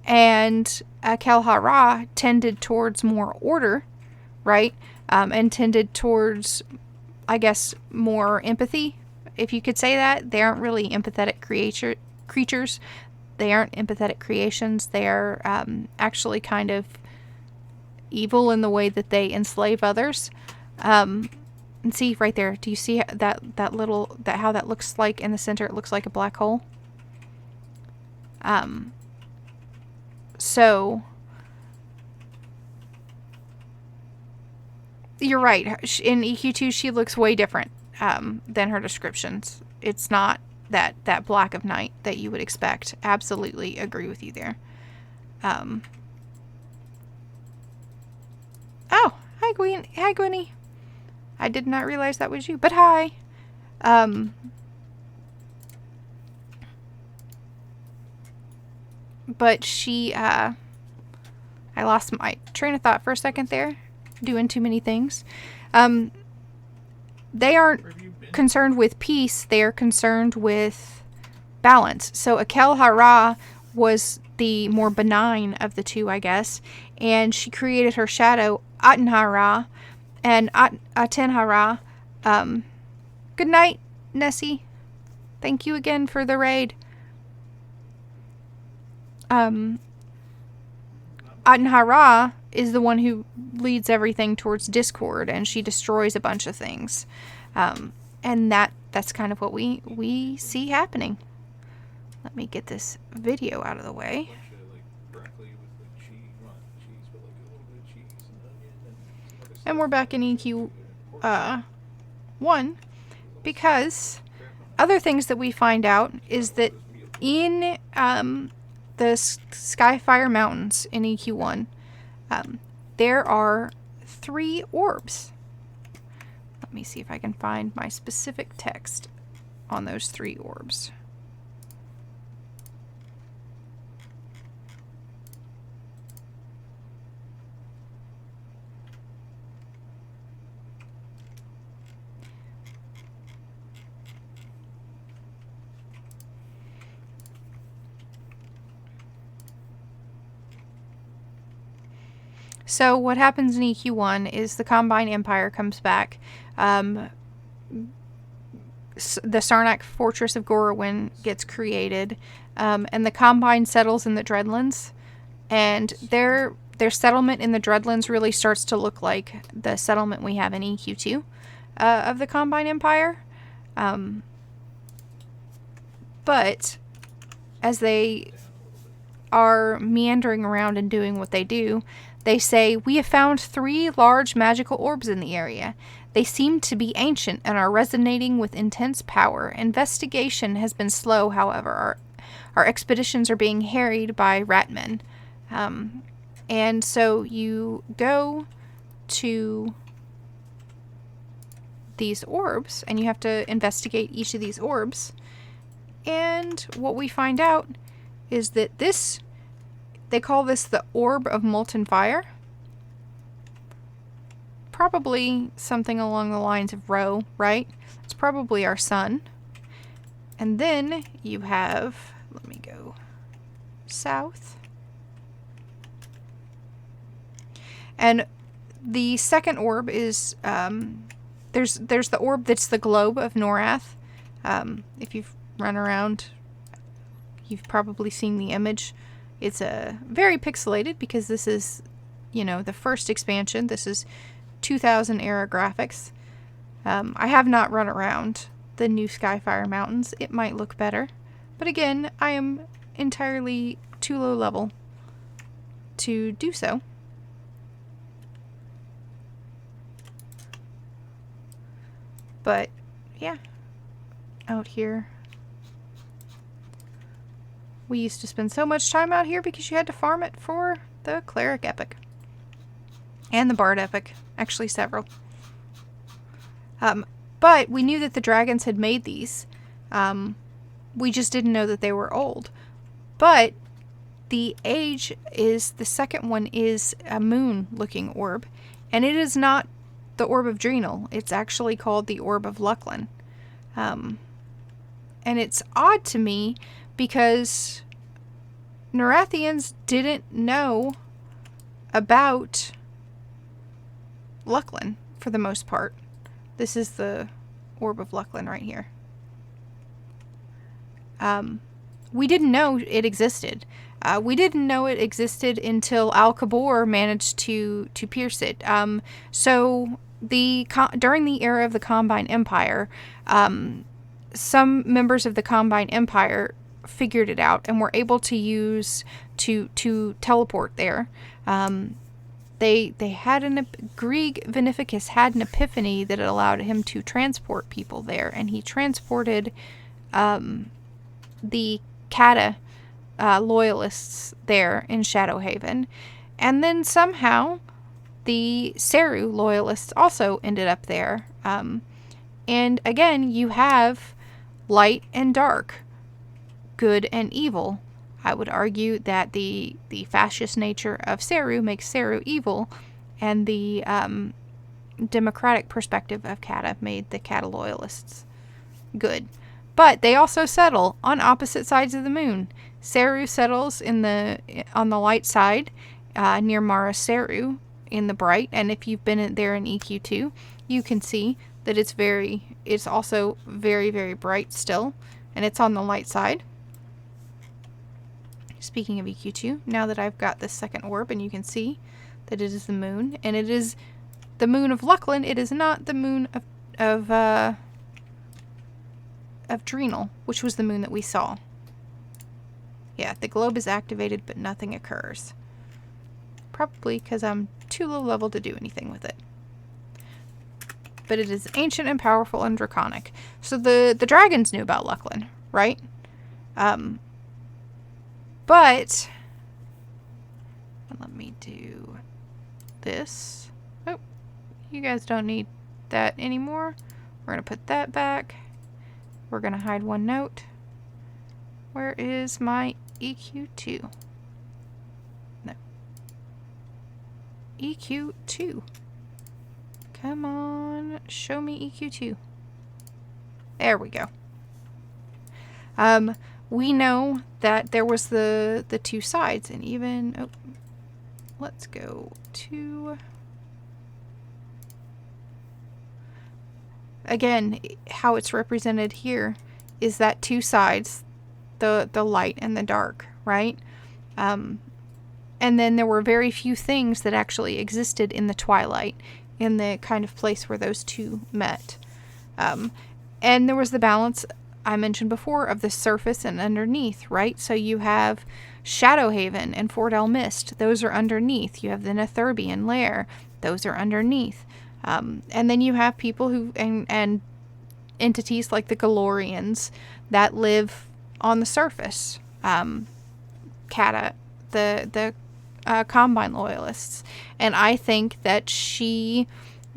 and Akel Hara tended towards more order, right? And tended towards, I guess, more empathy, if you could say that. They aren't really empathetic creatures. They aren't empathetic creations. They are actually kind of evil in the way that they enslave others. And see right there, do you see that how that looks like in the center? It looks like a black hole. So you're right. In EQ2, she looks way different than her descriptions. It's not that black of night that you would expect. Absolutely agree with you there. Oh, hi Gwen. Hi Gwenny. I did not realize that was you, but hi. But she, I lost my train of thought for a second there, doing too many things. They aren't concerned with peace, they are concerned with balance. So Akel Hara was the more benign of the two, I guess, and she created her shadow, Aten Hara, and Aten Hara. Good night, Nessie. Thank you again for the raid. Aten Hara is the one who leads everything towards discord, and she destroys a bunch of things. And that's kind of what we see happening. Let me get this video out of the way. And we're back in EQ 1, because other things that we find out is that in the Skyfire Mountains in EQ1, there are 3 orbs. Let me see if I can find my specific text on those 3 orbs. So what happens in EQ1 is the Combine Empire comes back. The Sarnak Fortress of Gorowyn gets created, and the Combine settles in the Dreadlands, and their settlement in the Dreadlands really starts to look like the settlement we have in EQ2 of the Combine Empire. But as they are meandering around and doing what they do, they say, "We have found 3 large magical orbs in the area. They seem to be ancient and are resonating with intense power. Investigation has been slow, however. Our expeditions are being harried by ratmen." And so you go to these orbs, and you have to investigate each of these orbs. And what we find out is that they call this the Orb of Molten Fire. Probably something along the lines of Ro, right? It's probably our sun. And then you have, let me go south. And the second orb is, there's the orb that's the globe of Norath. If you've run around, you've probably seen the image. It's very pixelated because this is, the first expansion. This is 2000 era graphics. I have not run around the new Skyfire Mountains. It might look better. But again, I am entirely too low level to do so. But yeah, out here. We used to spend so much time out here because you had to farm it for the Cleric Epic. And the Bard Epic. Actually, several. But we knew that the dragons had made these. We just didn't know that they were old. But the age is, the second one is a moon-looking orb. And it is not the Orb of Drenal. It's actually called the Orb of Luclin. And it's odd to me because Norathians didn't know about Luclin for the most part. This is the Orb of Luclin right here. We didn't know it existed. We didn't know it existed until Al-Kabor managed to pierce it. So during the era of the Combine Empire, some members of the Combine Empire figured it out and were able to use to teleport there. They had Grieg Vinificus had an epiphany that allowed him to transport people there, and he transported the Kata loyalists there in Shadowhaven, and then somehow the Seru loyalists also ended up there. And again, you have light and dark, good and evil. I would argue that the fascist nature of Seru makes Seru evil, and the democratic perspective of Kata made the Kata loyalists good. But they also settle on opposite sides of the moon. Seru settles on the light side, near Mara Seru in the bright, and if you've been there in EQ2, you can see that it's also very, very bright still, and it's on the light side. Speaking of EQ2, now that I've got this second orb and you can see that it is the moon, and it is the moon of Luclin, it is not the moon of Drenal, which was the moon that we saw. Yeah, the globe is activated, but nothing occurs. Probably because I'm too low level to do anything with it. But it is ancient and powerful and draconic. So the dragons knew about Luclin, right? But let me do this. Oh, you guys don't need that anymore. We're going to put that back. We're going to hide one note. Where is my EQ2? No. EQ2. Come on, show me EQ2. There we go. We know that there was the two sides, and even, let's go to, again, how it's represented here is that two sides, the light and the dark, right? And then there were very few things that actually existed in the twilight, in the kind of place where those two met. And there was the balance I mentioned before of the surface and underneath, right? So you have Shadowhaven and Fort El Mist. Those are underneath. You have the Netherbian lair. Those are underneath. And then you have people who, and entities like the Galorians that live on the surface. Kata, the Combine loyalists. And I think that she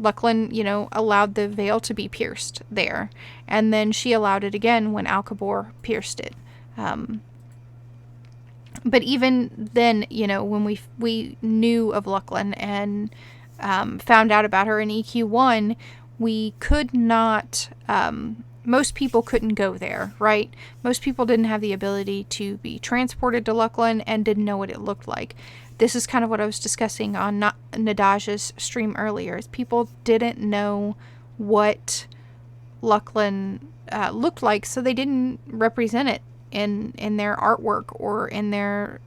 Luclin, allowed the veil to be pierced there. And then she allowed it again when Alcabor pierced it. But even then, when we knew of Luclin and found out about her in EQ1, we could not... most people couldn't go there, right? Most people didn't have the ability to be transported to Luclin and didn't know what it looked like. This is kind of what I was discussing on Nadaj's stream earlier. Is people didn't know what Luclin looked like, so they didn't represent it in their artwork or in their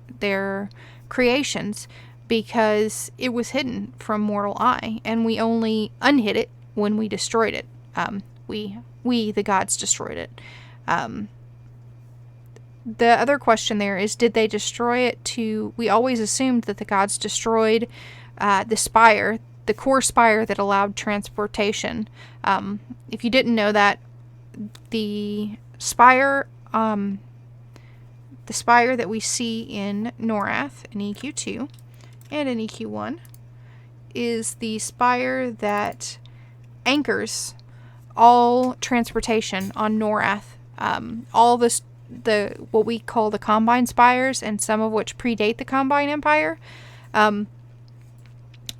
creations because it was hidden from mortal eye, and we only unhid it when we destroyed it. We the gods destroyed it. The other question there is, did they destroy it to... We always assumed that the gods destroyed the spire, the core spire that allowed transportation. If you didn't know that, the spire that we see in Norath in EQ2 and in EQ1 is the spire that anchors all transportation on Norath. All the what we call the Combine spires, and some of which predate the Combine Empire,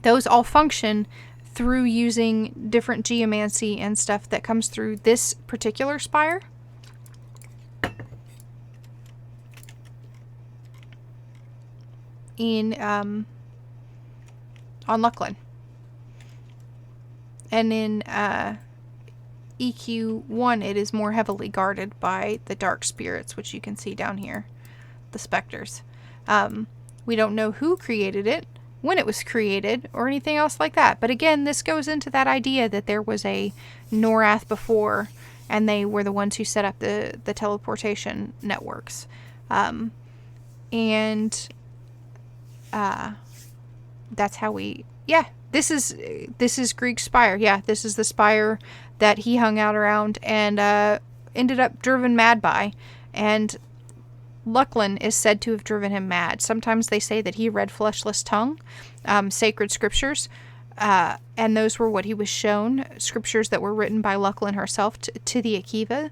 those all function through using different geomancy and stuff that comes through this particular spire. On Luclin. And in EQ1, it is more heavily guarded by the dark spirits, which you can see down here, the specters. We don't know who created it, when it was created, or anything else like that. But again, this goes into that idea that there was a Norath before, and they were the ones who set up the teleportation networks. That's how we... Yeah, this is Grieg's spire. Yeah, this is the spire that he hung out around and ended up driven mad by. And Luclin is said to have driven him mad. Sometimes they say that he read Fleshless Tongue, sacred scriptures, and those were what he was shown, scriptures that were written by Luclin herself to the Akiva.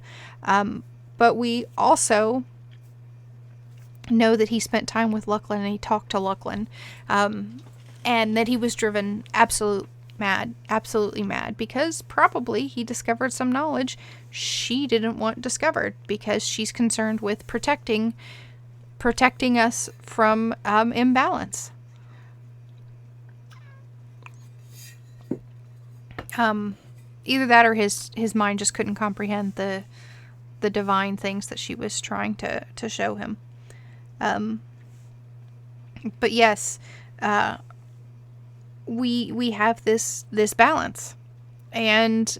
But we also know that he spent time with Luclin and he talked to Luclin, and that he was driven absolutely mad, because probably he discovered some knowledge she didn't want discovered, because she's concerned with protecting us from imbalance. Either that or his mind just couldn't comprehend the divine things that she was trying to show him. But yes, we have this balance, and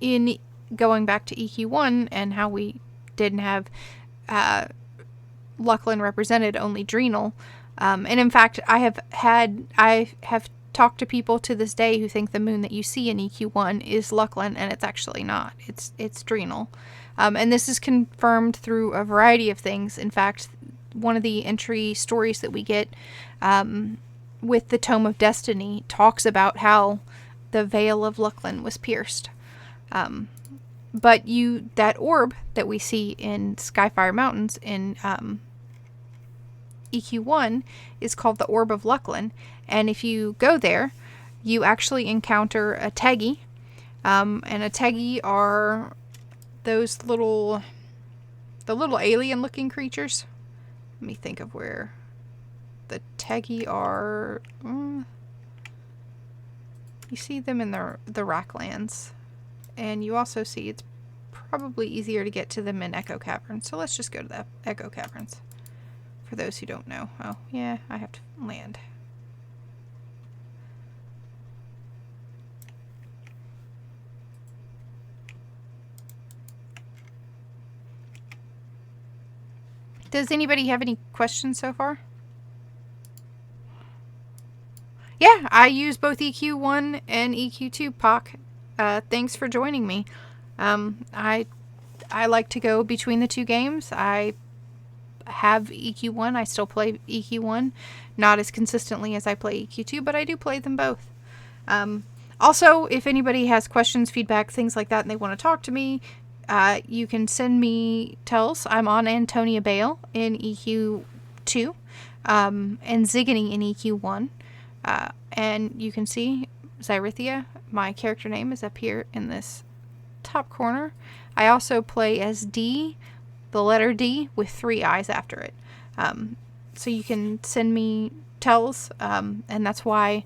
in going back to EQ1 and how we didn't have Luclin represented, only Drenal, and in fact I have talked to people to this day who think the moon that you see in EQ1 is Luclin, and it's actually not. It's Drenal. And this is confirmed through a variety of things. In fact, one of the entry stories that we get with the Tome of Destiny talks about how the veil of Luclin was pierced. But that orb that we see in Skyfire Mountains in EQ1 is called the Orb of Luclin. And if you go there, you actually encounter a Tegi. And a Tegi are those the little alien-looking creatures. Let me think of where the Tegi are. You see them in the Rocklands. And you also see it's probably easier to get to them in Echo Caverns. So let's just go to the Echo Caverns. For those who don't know. Oh, yeah, I have to land. Does anybody have any questions so far? Yeah, I use both EQ1 and EQ2, Pock. Thanks for joining me. I like to go between the two games. I have EQ1. I still play EQ1. Not as consistently as I play EQ2, but I do play them both. Also, if anybody has questions, feedback, things like that, and they want to talk to me, you can send me tells. I'm on Antonia Bale in EQ2, and Zigany in EQ1. And you can see Zyrithia, my character name, is up here in this top corner. I also play as D, the letter D, with 3 eyes after it. So you can send me tells, and that's why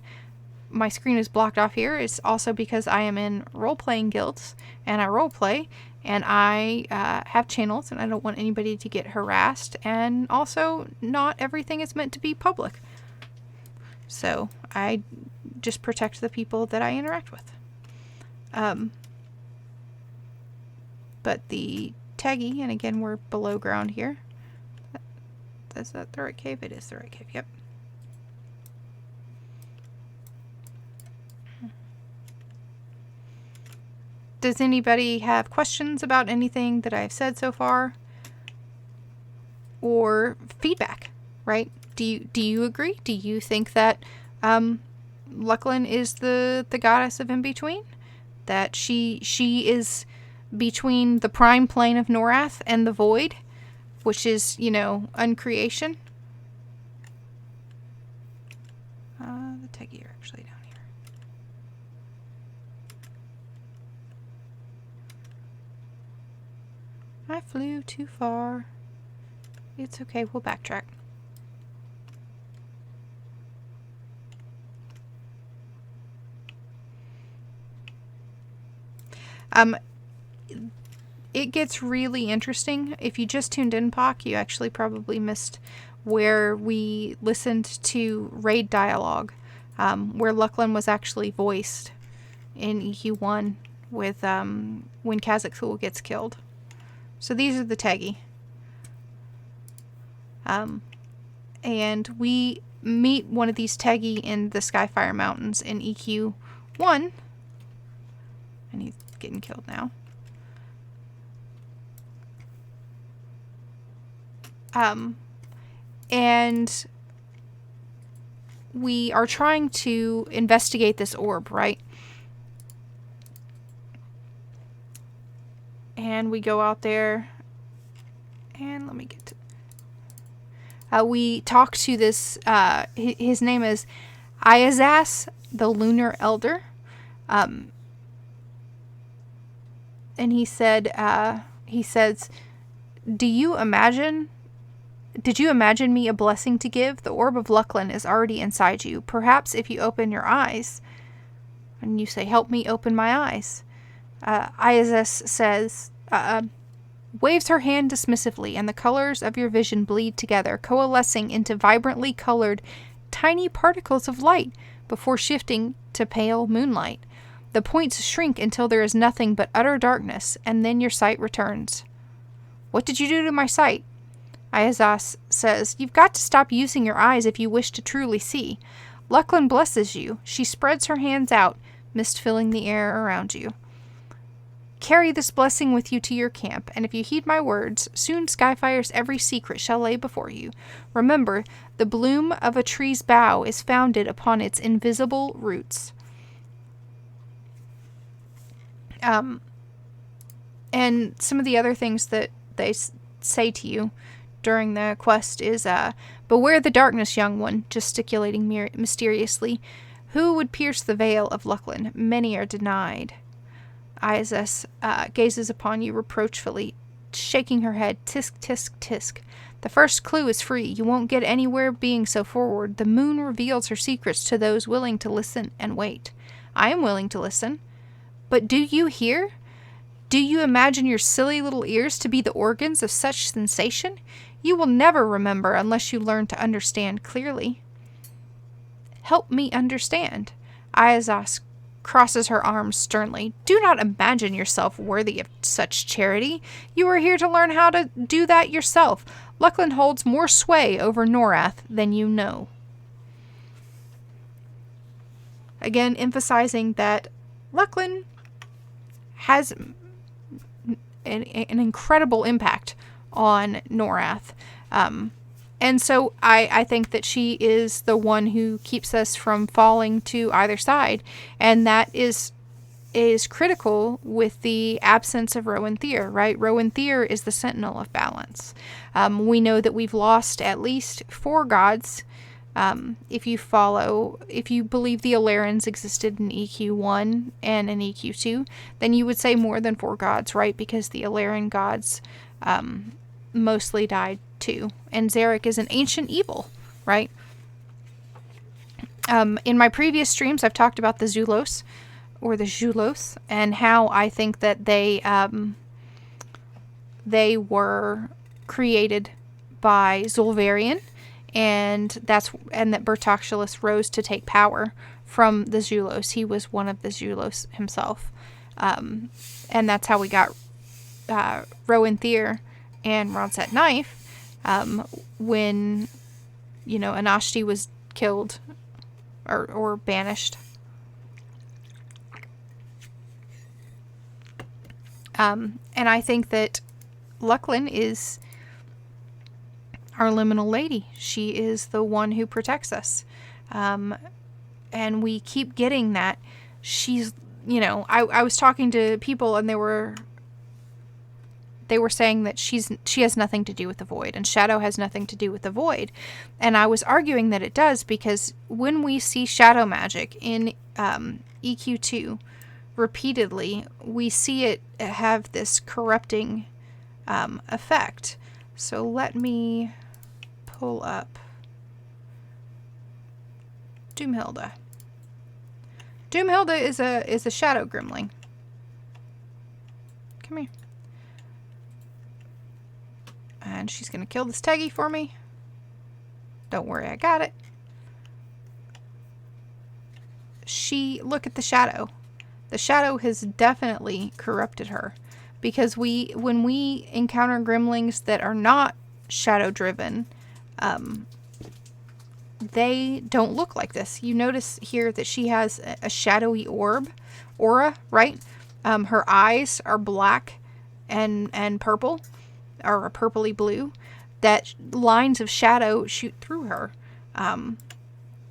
my screen is blocked off here. It's also because I am in role-playing guilds, and I role-play, and I have channels, and I don't want anybody to get harassed, and also not everything is meant to be public. So I just protect the people that I interact with. But the taggy, and again we're below ground here. Is that the right cave? It is the right cave, yep. Does anybody have questions about anything that I've said so far? Or feedback, right? Do you agree? Do you think that Luclin is the goddess of in-between? That she is between the prime plane of Norath and the void, which is, uncreation? The Teggy are actually down here. I flew too far. It's okay, we'll backtrack. It gets really interesting. If you just tuned in, Pock, you actually probably missed where we listened to raid dialogue, where Luclin was actually voiced in EQ1 with when Kazakhul gets killed. So these are the Teggy. And we meet one of these Teggy in the Skyfire Mountains in EQ1. And he's getting killed now. And we are trying to investigate this orb, right? And we go out there, and let me get to... we talk to this, his name is Iazas, the Lunar Elder. And he says, Did you imagine me a blessing to give? The orb of Luclin is already inside you. Perhaps if you open your eyes, and you say, help me open my eyes. Iazas says, waves her hand dismissively, and the colors of your vision bleed together, coalescing into vibrantly colored, tiny particles of light before shifting to pale moonlight. The points shrink until there is nothing but utter darkness, and then your sight returns. What did you do to my sight? Iazas says, you've got to stop using your eyes if you wish to truly see. Luclin blesses you. She spreads her hands out, mist filling the air around you. Carry this blessing with you to your camp, and if you heed my words, soon Skyfire's every secret shall lay before you. Remember, the bloom of a tree's bough is founded upon its invisible roots. And some of the other things that they say to you during the quest is, beware the darkness, young one, gesticulating mysteriously. Who would pierce the veil of Luclin? Many are denied. Iazas gazes upon you reproachfully, shaking her head. Tisk, tisk, tisk. The first clue is free. You won't get anywhere being so forward. The moon reveals her secrets to those willing to listen and wait. I am willing to listen. But do you hear? Do you imagine your silly little ears to be the organs of such sensation? You will never remember unless you learn to understand clearly. Help me understand. Iazas crosses her arms sternly. Do not imagine yourself worthy of such charity. You are here to learn how to do that yourself. Luclin holds more sway over Norath than you know. Again, emphasizing that Luclin has an incredible impact on Norath. And so I think that she is the one who keeps us from falling to either side. And that is critical with the absence of Rowan Thier, right? Rowan Thier is the sentinel of balance. We know that we've lost at least 4 gods. If you believe the Alarans existed in EQ1 and in EQ2, then you would say more than 4 gods, right? Because the Alaran gods mostly died too. And Zarek is an ancient evil, right? In my previous streams, I've talked about the Zulos, or the Julos, and how I think that they were created by Zul'Varian, and that Bertoxulus rose to take power from the Zulos. He was one of the Zulos himself, and that's how we got Rowan Thier and Ronset Knife, when Anashti was killed or banished. And I think that Luclin is our liminal lady. She is the one who protects us. And we keep getting that. She's, I was talking to people and they were saying that she has nothing to do with the void, and shadow has nothing to do with the void. And I was arguing that it does, because when we see shadow magic in EQ2 repeatedly, we see it have this corrupting effect. So let me pull up Doomhilda. Doomhilda is a shadow gremlin. Come here. And she's going to kill this Teggy for me. Don't worry, I got it. Look at the shadow. The shadow has definitely corrupted her. Because when we encounter gremlins that are not shadow driven, they don't look like this. You notice here that she has a shadowy aura, right? Her eyes are black and purple, or a purpley blue, that lines of shadow shoot through her.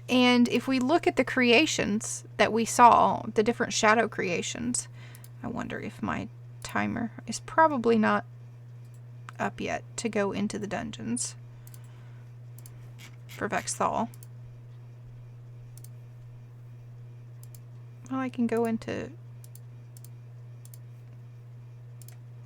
And if we look at the creations that we saw, the different shadow creations, I wonder if my timer is probably not up yet to go into the dungeons for Vexthal. Oh, I can go into...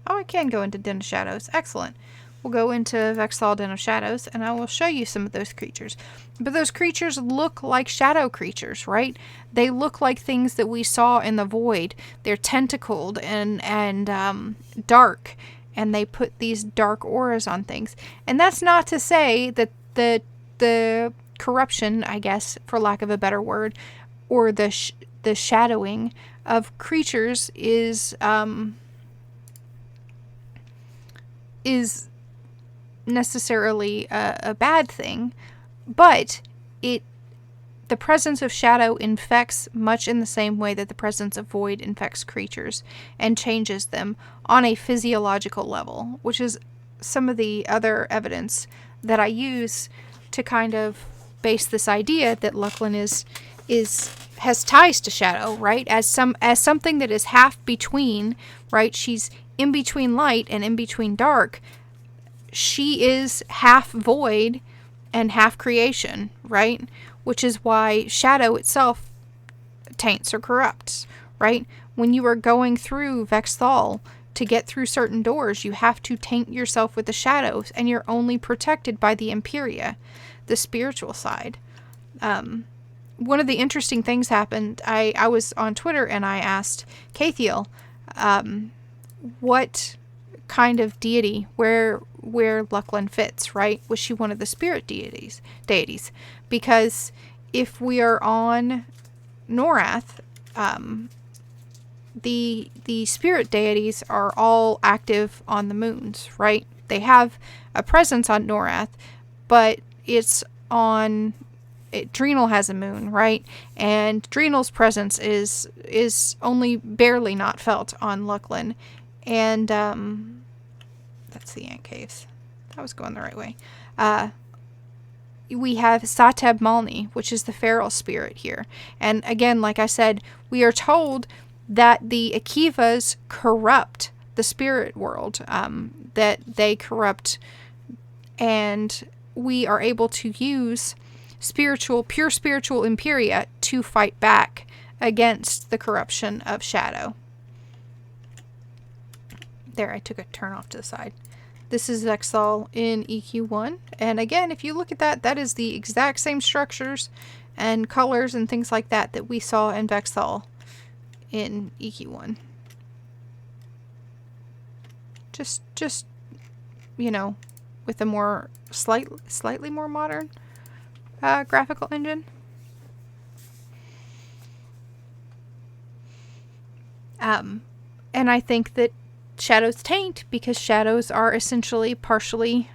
Oh, I can go into Den of Shadows. Excellent. We'll go into Vexthal Den of Shadows, and I will show you some of those creatures. But those creatures look like shadow creatures, right? They look like things that we saw in the void. They're tentacled and dark, and they put these dark auras on things. And that's not to say that the corruption, I guess, for lack of a better word, or the shadowing of creatures is necessarily a bad thing, but the presence of shadow infects much in the same way that the presence of void infects creatures and changes them on a physiological level, which is some of the other evidence that I use to kind of base this idea that Luclin has ties to shadow, right? As something that is half between, right? She's in between light and in between dark. She is half void and half creation, right? Which is why shadow itself taints or corrupts, right? When you are going through Vexthal, to get through certain doors, you have to taint yourself with the shadows, and you're only protected by the Imperia, the spiritual side. One of the interesting things happened. I was on Twitter and I asked Kathiel, what kind of deity, where Luclin fits, right? Was she one of the spirit deities? Because if we are on Norath, the spirit deities are all active on the moons, right? They have a presence on Norath, but it's on... Drenal has a moon, right? And Drenal's presence is only barely not felt on Luclin. And that's the ant caves. I was going the right way. we have Sateb Malni, which is the feral spirit here. And again, like I said, we are told that the Akivas corrupt the spirit world, that they corrupt, and we are able to use pure spiritual imperia to fight back against the corruption of shadow. There, I took a turn off to the side. This is Vexthal in EQ1. And again, if you look at that, that is the exact same structures and colors and things like that that we saw in Vexthal in EQ1. Just, you know, with a more slightly more modern graphical engine. And I think that shadows taint because shadows are essentially partially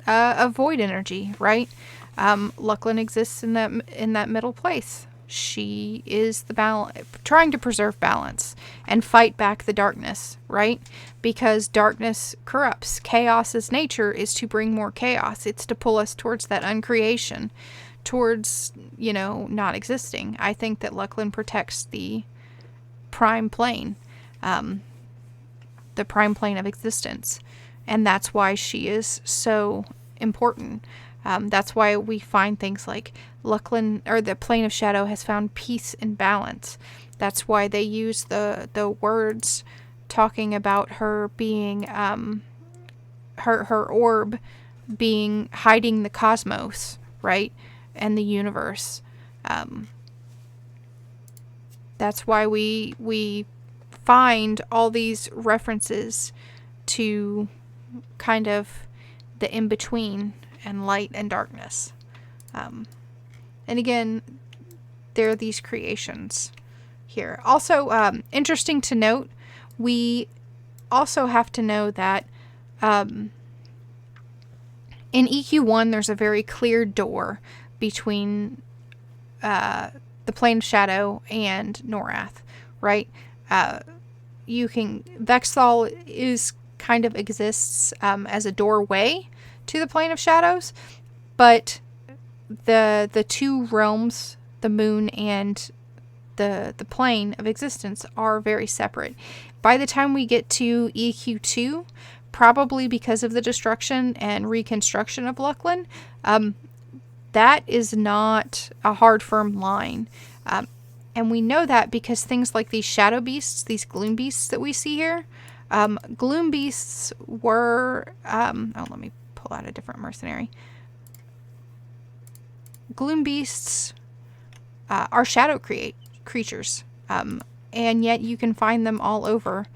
a void energy, right? Luclin exists in that middle place. She is the balance, trying to preserve balance and fight back the darkness, right? Because darkness corrupts. Chaos's nature is to bring more chaos. It's to pull us towards that uncreation, towards, you know, not existing. I think that Luclin protects the prime plane, the prime plane of existence. And that's why she is so important. That's why we find things like Luclin, or the plane of shadow, has found peace and balance. That's why they use the words talking about her being, her orb being hiding the cosmos, right? And the universe. That's why we find all these references to kind of the in-between and light and darkness. And again, there are these creations here. Also, interesting to note, we also have to know that in EQ1 there's a very clear door between the plane of shadow and Norath, right? Vexthal is kind of exists as a doorway to the plane of shadows, but the two realms, the moon and the plane of existence, are very separate. By the time we get to EQ2, probably because of the destruction and reconstruction of Luclin, that is not a hard, firm line. And we know that because things like these shadow beasts, these gloom beasts that we see here, gloom beasts were, let me pull out a different mercenary. Gloom beasts are shadow creatures, and yet you can find them all over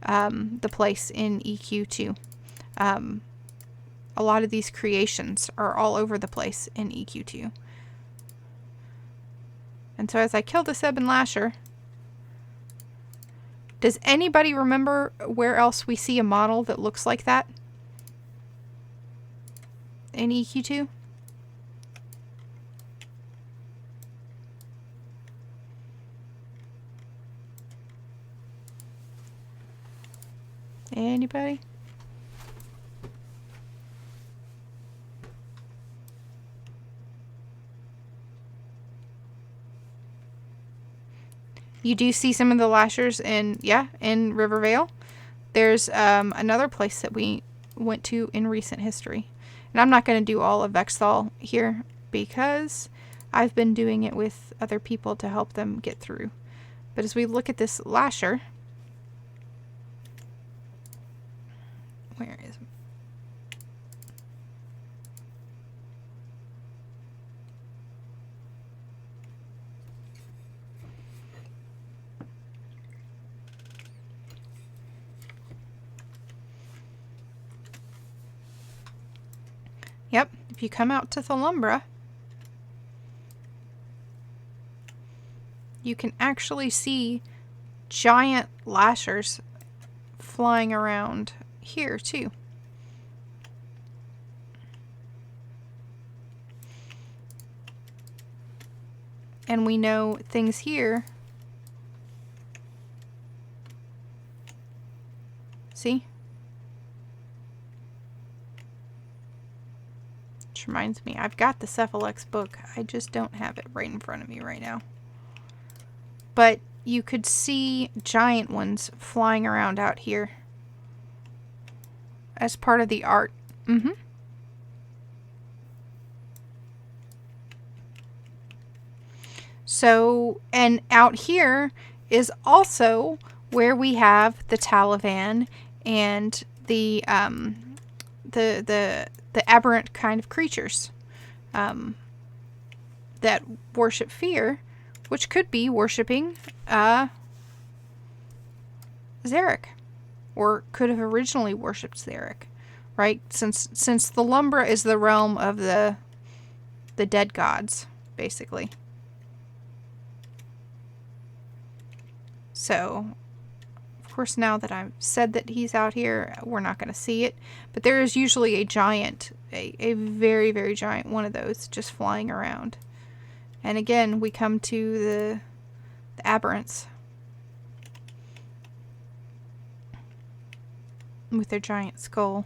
the place in EQ2. A lot of these creations are all over the place in EQ2. And so as I kill the Sebin Lasher, does anybody remember where else we see a model that looks like that in EQ2? Anybody? You do see some of the Lashers in Rivervale. There's another place that we went to in recent history. And I'm not going to do all of Vexthal here because I've been doing it with other people to help them get through. But as we look at this Lasher, where is it? Yep, if you come out to Thalumbra, you can actually see giant Lashers flying around here too. And we know things here. See? Which reminds me, I've got the Cephalex book. I just don't have it right in front of me right now. But you could see giant ones flying around out here as part of the art. So, and out here is also where we have the Taliban and the aberrant kind of creatures that worship fear, which could be worshipping Zarek, or could have originally worshipped Zarek, right? Since the Lumbra is the realm of the dead gods, basically. So, of course, now that I've said that he's out here, we're not going to see it. But there is usually a giant, a very, very giant one of those just flying around. And again, we come to the aberrants with their giant skull,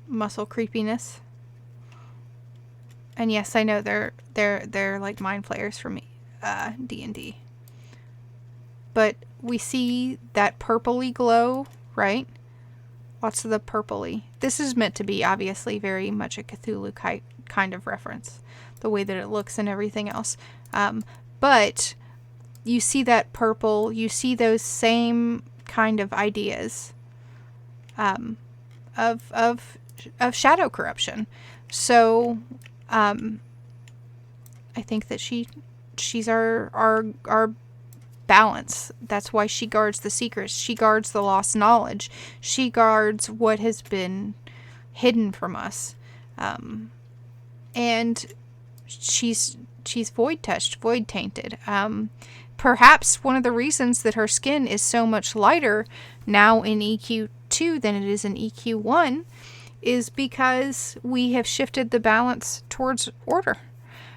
muscle creepiness. And yes, I know they're like mind flayers from D&D. But we see that purpley glow, right? Lots of the purpley. This is meant to be obviously very much a Cthulhu kind of reference, the way that it looks and everything else. But you see that purple, you see those same kind of ideas of shadow corruption. So I think that she's our balance. That's why she guards the secrets. She guards the lost knowledge. She guards what has been hidden from us. And she's void touched, void tainted. Perhaps one of the reasons that her skin is so much lighter now in EQ2 than it is in EQ1 is because we have shifted the balance towards order.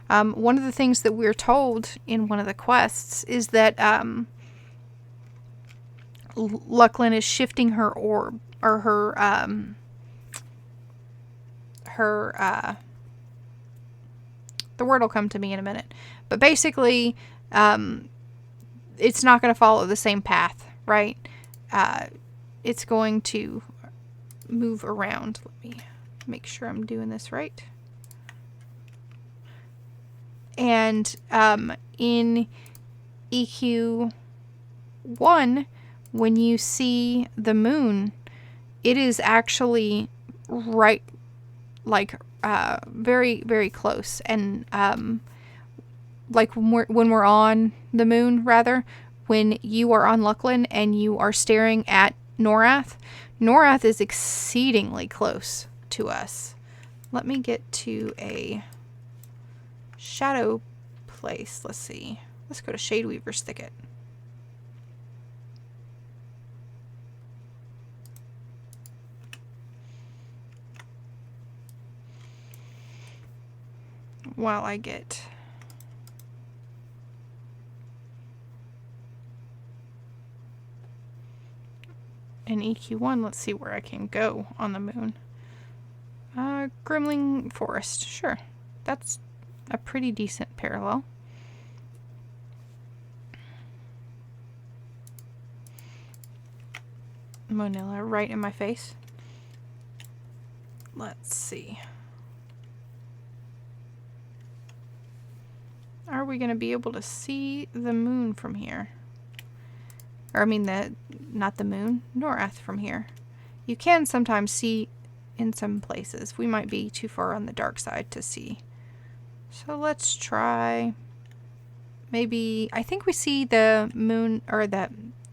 One of the things that we're told in one of the quests is that Luclin is shifting her orb, or the word will come to me in a minute. But basically, it's not going to follow the same path, right? It's going to move around. Let me make sure I'm doing this right. And in EQ1, when you see the moon, it is actually right, like very, very close. And like when we're on the moon, rather, when you are on Luclin and you are staring at Norath, Norath is exceedingly close to us. Let me get to a shadow place. Let's see. Let's go to Shadeweaver's Thicket. While I get an EQ1, let's see where I can go on the moon. Grimling Forest. Sure. That's a pretty decent parallel. Manila right in my face. Let's see. Are we going to be able to see the moon from here? Or I mean not the moon, Norath from here. You can sometimes see in some places. We might be too far on the dark side to see. So let's try, maybe, I think we see the moon, or the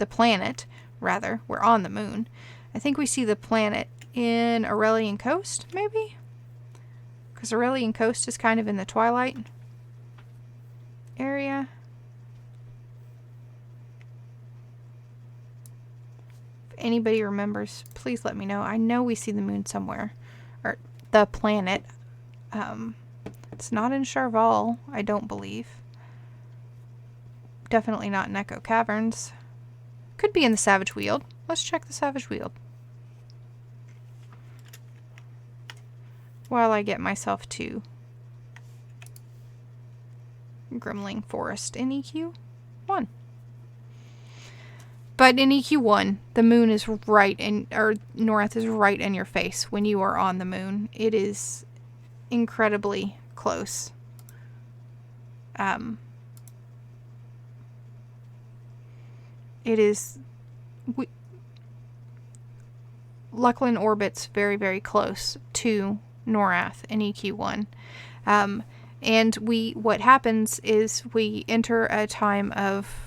planet, rather. We're on the moon. I think we see the planet in Aurelian Coast, maybe? Because Aurelian Coast is kind of in the twilight area. If anybody remembers, please let me know. I know we see the moon somewhere. Or the planet. It's not in Charval, I don't believe. Definitely not in Echo Caverns. Could be in the Savage Weald. Let's check the Savage Weald. while I get myself to Grimling Forest in EQ1. But in EQ1, the moon is right in, or Norath is right in your face when you are on the moon. It is incredibly close. It is... Luclin orbits very, very close to Norath in EQ1. And what happens is we enter a time of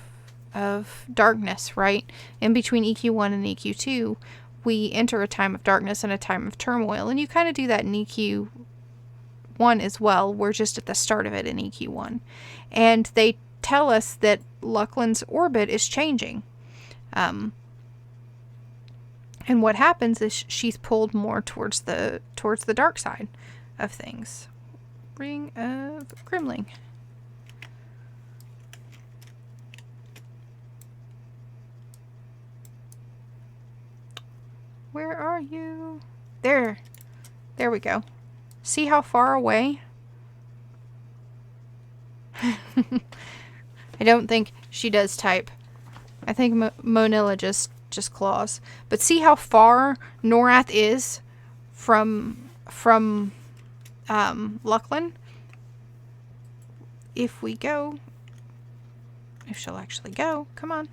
darkness, right? In between EQ1 and EQ2, we enter a time of darkness and a time of turmoil. And you kind of do that in EQ1 as well. We're just at the start of it in EQ1. And they tell us that Luclin's orbit is changing. And what happens is she's pulled more towards the dark side of things. Ring of Grimling. Where are you? There. There we go. See how far away? I don't think she does type. I think Monilla just claws. But see how far Norath is from Luclin? If we go, if she'll actually go, come on.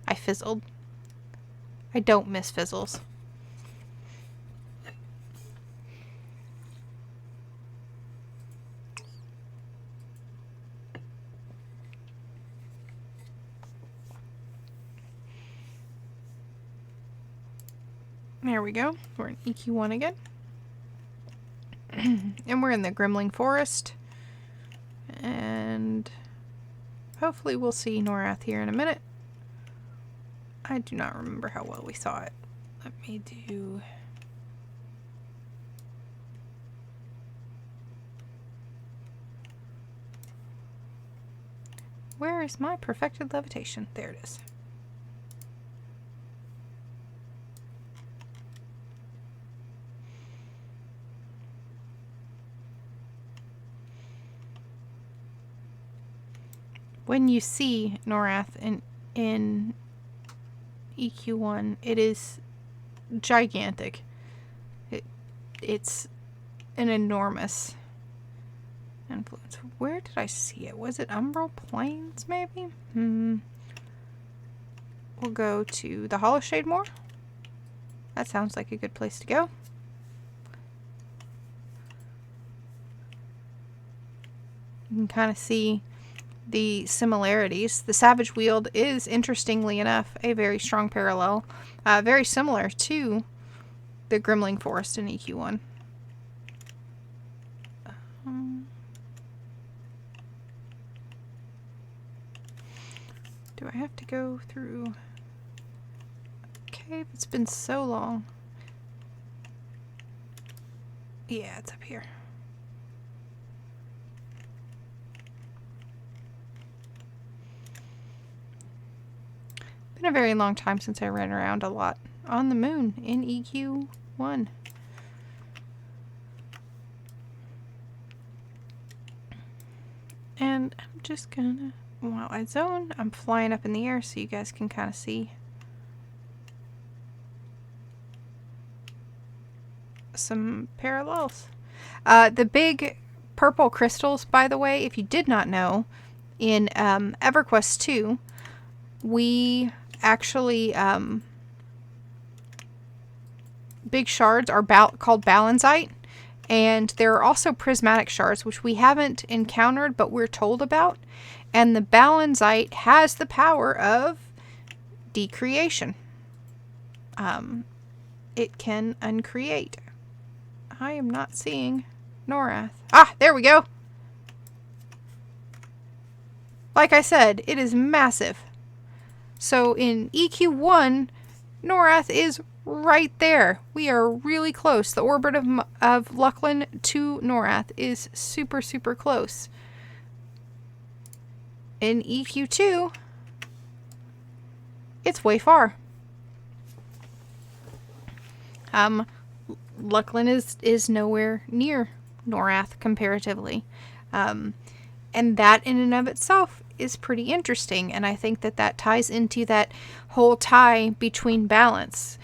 I fizzled. I don't miss fizzles. There we go. We're in EQ1 again. And we're in the Grimling Forest. And hopefully we'll see Norath here in a minute. I do not remember how well we saw it. Let me do... Where is my perfected levitation? There it is. When you see Norath in EQ1, it is gigantic. It's an enormous influence. Where did I see it? Was it Umbral Plains, maybe? We'll go to the Hollow Shade Moor. That sounds like a good place to go. You can kind of see the similarities. The Savage Weald is, interestingly enough, a very strong parallel. Very similar to the Grimling Forest in EQ1. Do I have to go through a cave? It's been so long. Yeah, it's up here. Been a very long time since I ran around a lot on the moon in EQ1. And I'm just gonna, while I zone, I'm flying up in the air so you guys can kind of see some parallels. The big purple crystals, by the way, if you did not know, in EverQuest 2, we actually, big shards are called Balanzite, and there are also prismatic shards, which we haven't encountered, but we're told about. And the Balanzite has the power of decreation. It can uncreate. I am not seeing Norath. Ah, there we go. Like I said, it is massive. So in EQ1, Norath is right there. We are really close. The orbit of Luclin to Norath is super, super close. In EQ2, it's way far. Luclin is nowhere near Norath comparatively. And that in and of itself is pretty interesting. And I think that ties into that whole tie between balance.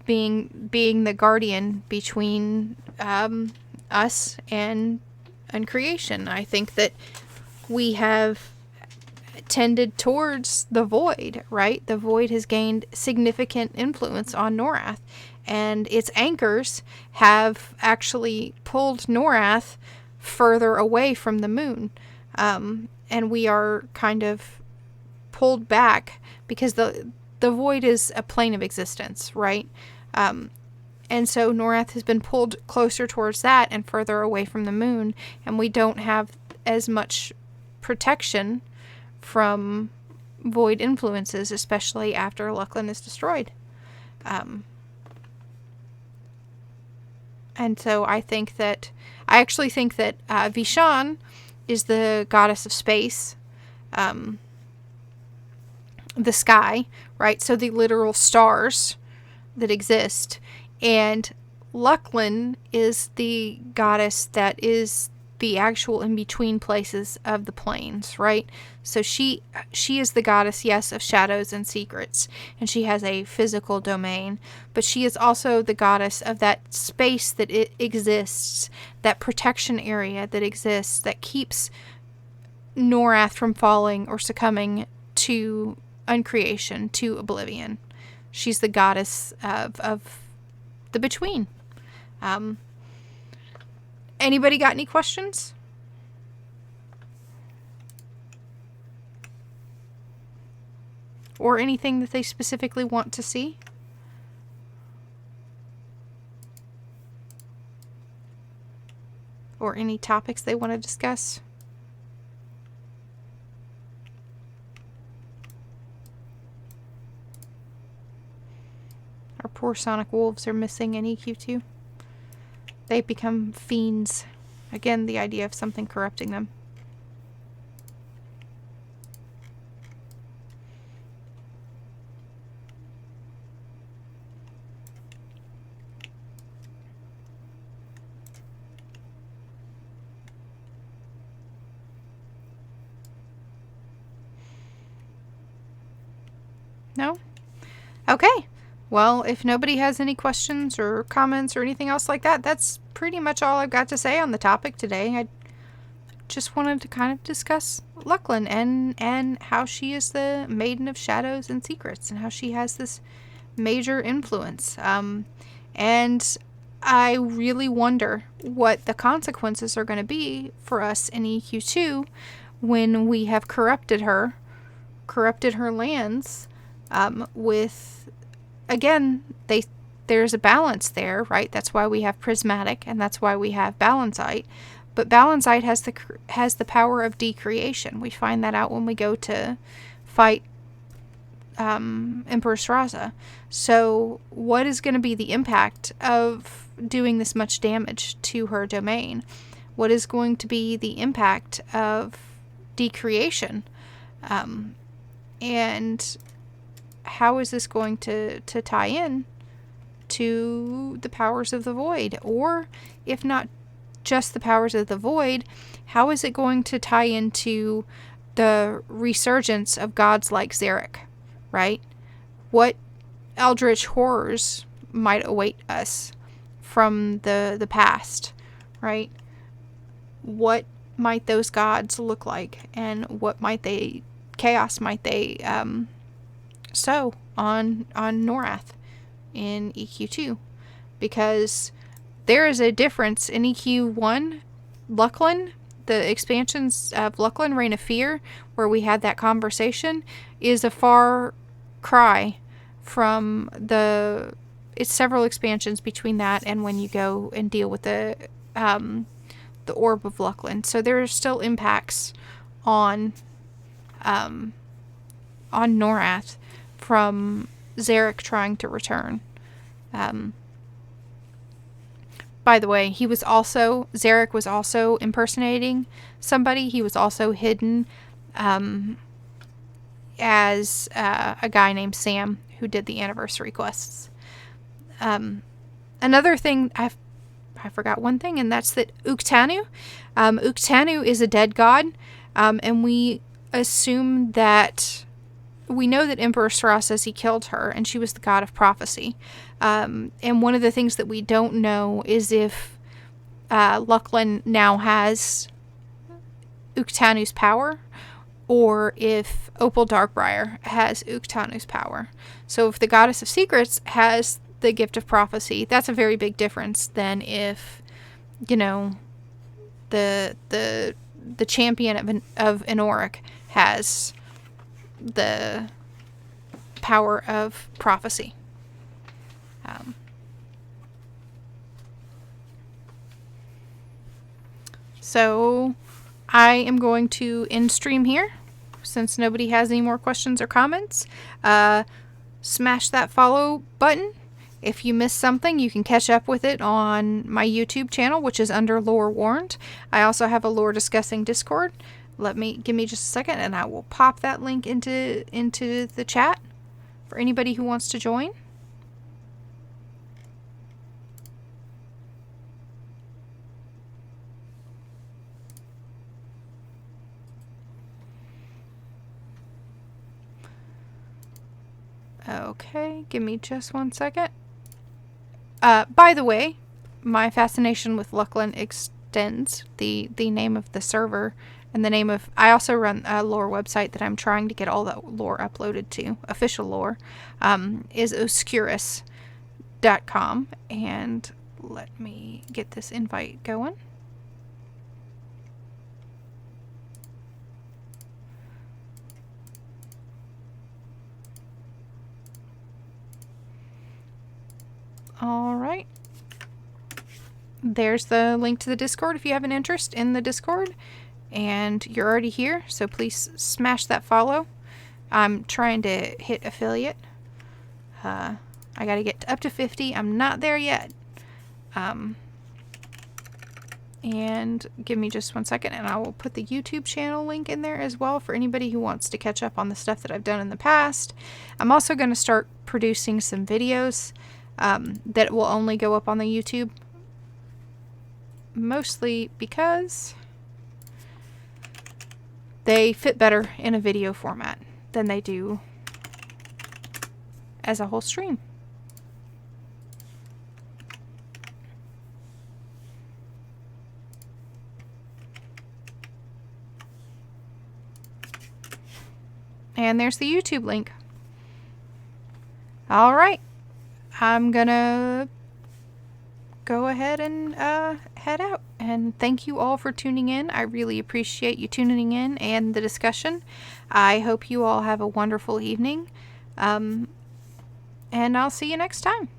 Being the guardian between us and creation. I think that we have tended towards the void, right? The void has gained significant influence on Norath, and its anchors have actually pulled Norath further away from the moon. And we are kind of pulled back because the void is a plane of existence, right? And so Norath has been pulled closer towards that and further away from the moon, and we don't have as much protection from void influences, especially after Luclin is destroyed. And so I actually think that Vishan is the goddess of space, the sky, right? So the literal stars that exist. And Luclin is the goddess that is the actual in-between places of the planes, right? So she is the goddess, yes, of shadows and secrets, and she has a physical domain, but she is also the goddess of that space that it exists, that protection area that exists, that keeps Norath from falling or succumbing to uncreation, to oblivion. She's the goddess of the between. Anybody got any questions? Or anything that they specifically want to see? Or any topics they want to discuss? Our poor sonic wolves are missing in EQ2. They become fiends. Again, the idea of something corrupting them. No? Okay. Well, if nobody has any questions or comments or anything else like that, that's pretty much all I've got to say on the topic today. I just wanted to kind of discuss Luclin and how she is the Maiden of Shadows and Secrets and how she has this major influence. And I really wonder what the consequences are going to be for us in EQ2 when we have corrupted her lands, with... Again, there's a balance there, right? That's why we have prismatic, and that's why we have balancite. But balancite has the power of decreation. We find that out when we go to fight Empress Raza. So, what is going to be the impact of doing this much damage to her domain? What is going to be the impact of decreation? And how is this going to tie in to the powers of the void? Or, if not just the powers of the void, how is it going to tie into the resurgence of gods like Zarek, right? What eldritch horrors might await us from the past, right? What might those gods look like, and what chaos might they sow on Norath in EQ2? Because there is a difference in EQ1. Luclin, the expansions of Luclin, Reign of Fear, where we had that conversation, is a far cry from it's several expansions between that and when you go and deal with the Orb of Luclin. So there are still impacts on Norath from Zarek trying to return. By the way, Zarek was also impersonating somebody. He was also hidden as a guy named Sam who did the anniversary quests. Another thing, I forgot one thing, and that's that Uktanu is a dead god, and we assume that we know that Emperor Sra says he killed her, and she was the god of prophecy. And one of the things that we don't know is if Luclin now has Uktanu's power, or if Opal Darkbriar has Uktanu's power. So if the Goddess of Secrets has the gift of prophecy, that's a very big difference than if, you know, the champion of Enoric has the power of prophecy. So I am going to end stream here, since nobody has any more questions or comments. Smash that follow button. If you missed something, you can catch up with it on my YouTube channel, which is under Lore Warned. I also have a lore discussing Discord. Give me just a second, and I will pop that link into the chat for anybody who wants to join. Okay, give me just one second. By the way, my fascination with Luclin extends the name of the server and the name of... I also run a lore website that I'm trying to get all the lore uploaded to, official lore, is oscurus.com. And let me get this invite going. Alright. There's the link to the Discord if you have an interest in the Discord. And you're already here, so please smash that follow. I'm trying to hit affiliate. I gotta get up to 50. I'm not there yet. And give me just one second, and I will put the YouTube channel link in there as well for anybody who wants to catch up on the stuff that I've done in the past. I'm also going to start producing some videos that will only go up on the YouTube. Mostly because they fit better in a video format than they do as a whole stream. And there's the YouTube link. Alright. I'm gonna go ahead and head out. And thank you all for tuning in. I really appreciate you tuning in and the discussion. I hope you all have a wonderful evening. And I'll see you next time.